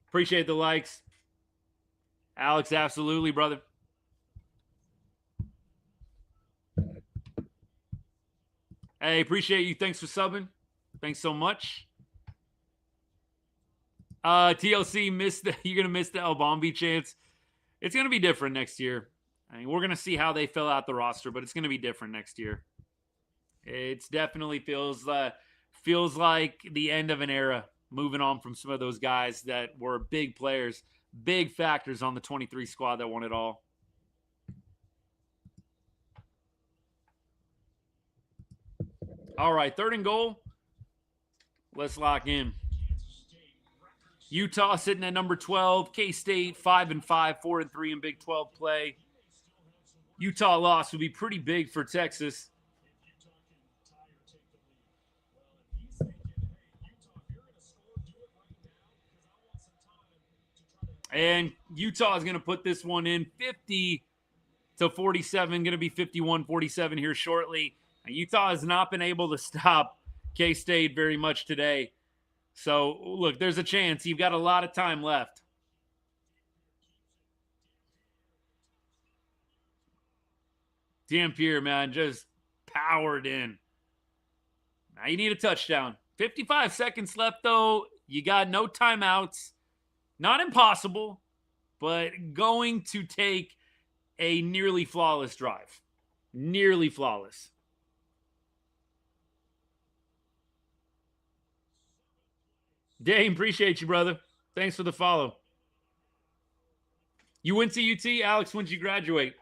Speaker 1: Appreciate the likes. Alex, absolutely, brother. Hey, appreciate you. Thanks for subbing. Thanks so much. TLC, you're going to miss the El Bombi chance. It's going to be different next year. I mean, we're going to see how they fill out the roster, but it's going to be different next year. It's definitely feels like the end of an era, moving on from some of those guys that were big players, big factors on the 23 squad that won it all. All right, 3rd and goal. Let's lock in. Utah sitting at number 12. K-State 5-5, 4-3 in Big 12 play. Utah loss would be pretty big for Texas. And Utah is going to put this one in 50-47. Going to be 51-47 here shortly. And Utah has not been able to stop K-State very much today. So, look, there's a chance. You've got a lot of time left. Dampier, man, just powered in. Now you need a touchdown. 55 seconds left, though. You got no timeouts. Not impossible, but going to take a nearly flawless drive. Nearly flawless. Dame, appreciate you, brother. Thanks for the follow. You went to UT? Alex, when did you graduate?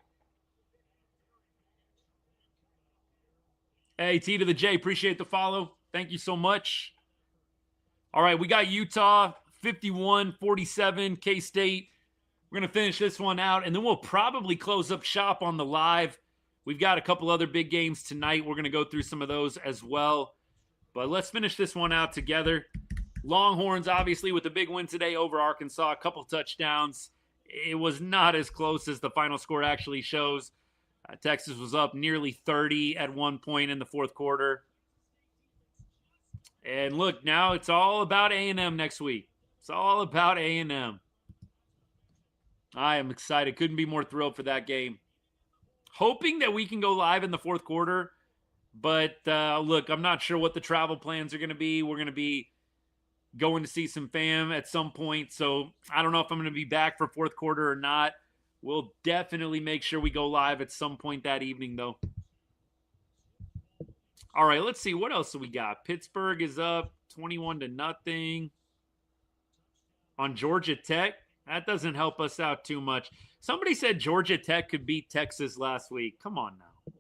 Speaker 1: Hey, T to the J, appreciate the follow. Thank you so much. All right, we got Utah, 51-47, K-State. We're going to finish this one out, and then we'll probably close up shop on the live. We've got a couple other big games tonight. We're going to go through some of those as well. But let's finish this one out together. Longhorns, obviously, with a big win today over Arkansas, a couple touchdowns. It was not as close as the final score actually shows. Texas was up nearly 30 at one point in the fourth quarter. And look, now it's all about A&M next week. It's all about A&M. I am excited. Couldn't be more thrilled for that game. Hoping that we can go live in the fourth quarter. But look, I'm not sure what the travel plans are going to be. We're going to be going to see some fam at some point. So I don't know if I'm going to be back for fourth quarter or not. We'll definitely make sure we go live at some point that evening, though. All right, let's see. What else do we got? Pittsburgh is up 21-0. on Georgia Tech. That doesn't help us out too much. Somebody said Georgia Tech could beat Texas last week. Come on now.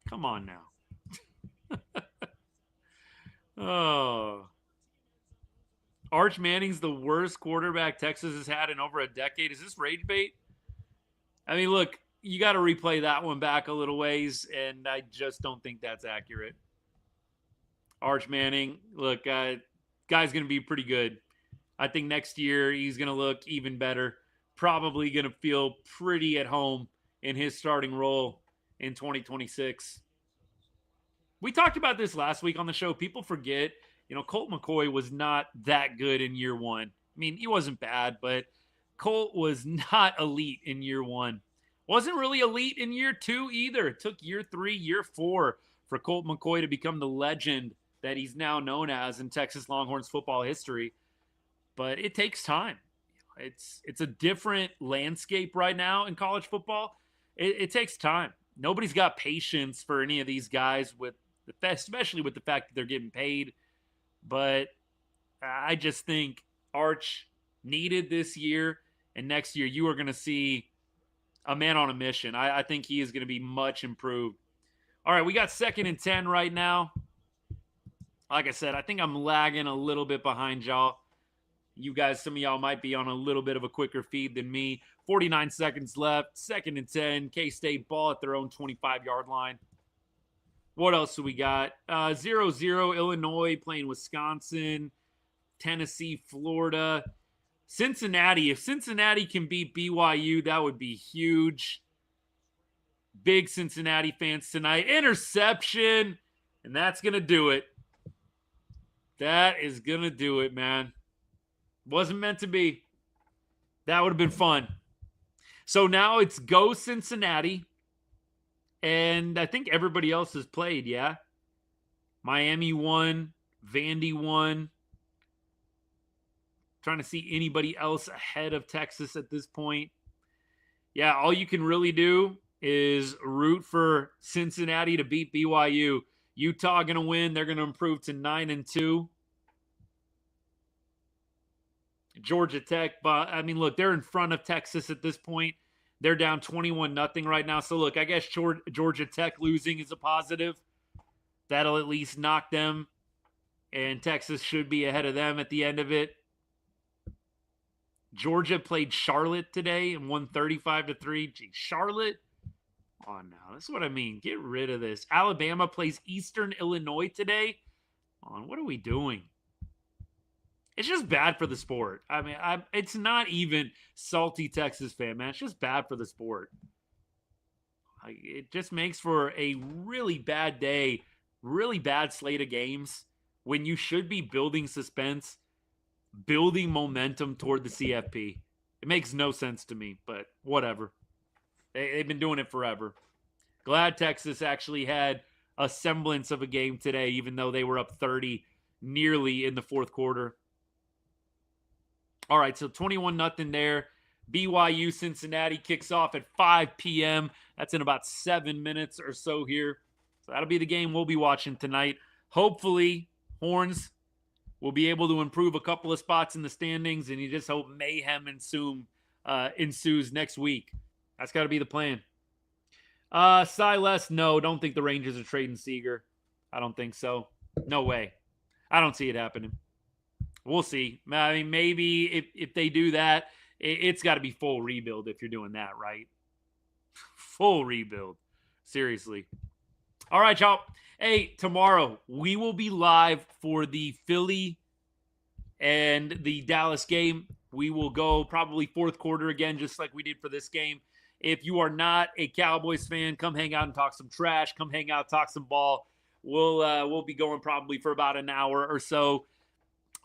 Speaker 1: Come on now. Oh. Arch Manning's the worst quarterback Texas has had in over a decade. Is this rage bait? I mean, look, you got to replay that one back a little ways, and I just don't think that's accurate. Arch Manning, look, guy's going to be pretty good. I think next year he's going to look even better. Probably going to feel pretty at home in his starting role in 2026. We talked about this last week on the show. People forget, Colt McCoy was not that good in year one. I mean, he wasn't bad, but Colt was not elite in year one. Wasn't really elite in year two either. It took year 3, year 4 for Colt McCoy to become the legend that he's now known as in Texas Longhorns football history. But it takes time. It's a different landscape right now in college football. It takes time. Nobody's got patience for any of these guys, especially with the fact that they're getting paid. But I just think Arch needed this year, and next year you are going to see a man on a mission. I think he is going to be much improved. All right, we got 2nd and 10 right now. Like I said, I think I'm lagging a little bit behind y'all. You guys, some of y'all might be on a little bit of a quicker feed than me. 49 seconds left. 2nd and 10. K-State ball at their own 25-yard line. What else do we got? 0-0 Illinois playing Wisconsin. Tennessee, Florida. Cincinnati. If Cincinnati can beat BYU, that would be huge. Big Cincinnati fans tonight. Interception. And that's going to do it. That is going to do it, man. Wasn't meant to be. That would have been fun. So now it's go Cincinnati. And I think everybody else has played, yeah? Miami won. Vandy won. Trying to see anybody else ahead of Texas at this point. Yeah, all you can really do is root for Cincinnati to beat BYU. Utah going to win. They're going to improve to 9-2. Georgia Tech, but I mean, look, they're in front of Texas at this point. They're down 21-0 right now. So look, I guess Georgia Tech losing is a positive. That'll at least knock them, and Texas should be ahead of them at the end of it. Georgia played Charlotte today and won 35-3. Gee, Charlotte? Oh, no. That's what I mean. Get rid of this. Alabama plays Eastern Illinois today. What are we doing? It's just bad for the sport. I mean, it's not even salty Texas fan, man. It's just bad for the sport. It just makes for a really bad day, really bad slate of games when you should be building suspense, building momentum toward the CFP. It makes no sense to me, but whatever. They've been doing it forever. Glad Texas actually had a semblance of a game today, even though they were up 30 nearly in the fourth quarter. All right, so 21-0 there. BYU Cincinnati kicks off at 5 p.m. That's in about 7 minutes or so here. So that'll be the game we'll be watching tonight. Hopefully, Horns will be able to improve a couple of spots in the standings, and you just hope mayhem ensues next week. That's got to be the plan. Silas, no, don't think the Rangers are trading Seager. I don't think so. No way. I don't see it happening. We'll see. I mean, maybe if they do that, it's got to be full rebuild if you're doing that, right? Full rebuild. Seriously. All right, y'all. Hey, tomorrow we will be live for the Philly and the Dallas game. We will go probably fourth quarter again, just like we did for this game. If you are not a Cowboys fan, come hang out and talk some trash. Come hang out, talk some ball. We'll be going probably for about an hour or so.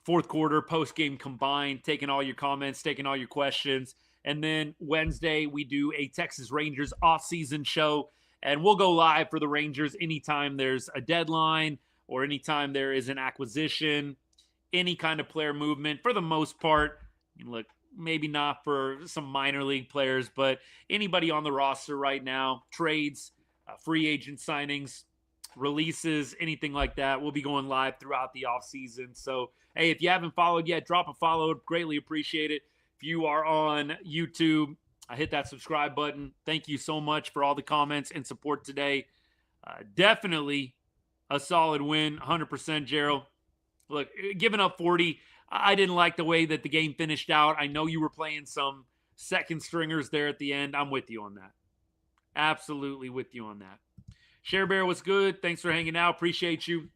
Speaker 1: Fourth quarter, post-game combined, taking all your comments, taking all your questions. And then Wednesday, we do a Texas Rangers off-season show. And we'll go live for the Rangers anytime there's a deadline or anytime there is an acquisition, any kind of player movement. For the most part, look, maybe not for some minor league players, but anybody on the roster right now, trades, free agent signings, releases, anything like that. We'll be going live throughout the offseason. So, hey, if you haven't followed yet, drop a follow. Greatly appreciate it. If you are on YouTube, hit that subscribe button. Thank you so much for all the comments and support today. Definitely a solid win, 100%, Gerald. Look, giving up 40, I didn't like the way that the game finished out. I know you were playing some second stringers there at the end. I'm with you on that. Absolutely with you on that. Share Bear was good. Thanks for hanging out. Appreciate you.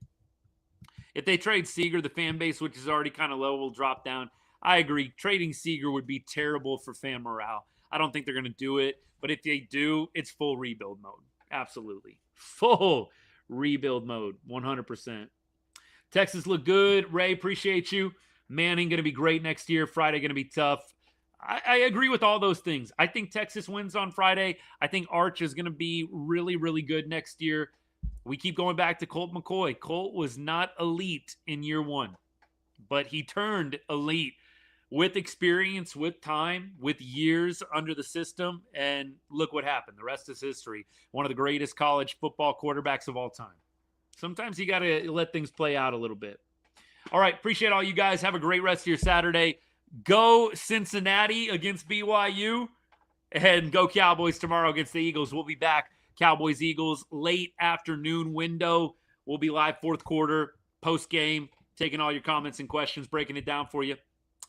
Speaker 1: If they trade Seager, the fan base, which is already kind of low, will drop down. I agree. Trading Seager would be terrible for fan morale. I don't think they're going to do it. But if they do, it's full rebuild mode. Absolutely. Full rebuild mode. 100%. Texas looked good. Ray, appreciate you. Manning going to be great next year. Friday going to be tough. I agree with all those things. I think Texas wins on Friday. I think Arch is going to be really, really good next year. We keep going back to Colt McCoy. Colt was not elite in year one, but he turned elite with experience, with time, with years under the system, and look what happened. The rest is history. One of the greatest college football quarterbacks of all time. Sometimes you got to let things play out a little bit. All right, appreciate all you guys. Have a great rest of your Saturday. Go Cincinnati against BYU, and go Cowboys tomorrow against the Eagles. We'll be back, Cowboys-Eagles, late afternoon window. We'll be live fourth quarter, post-game, taking all your comments and questions, breaking it down for you.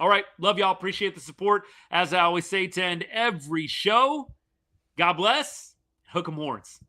Speaker 1: All right, love y'all. Appreciate the support. As I always say to end every show, God bless. Hook 'em horns.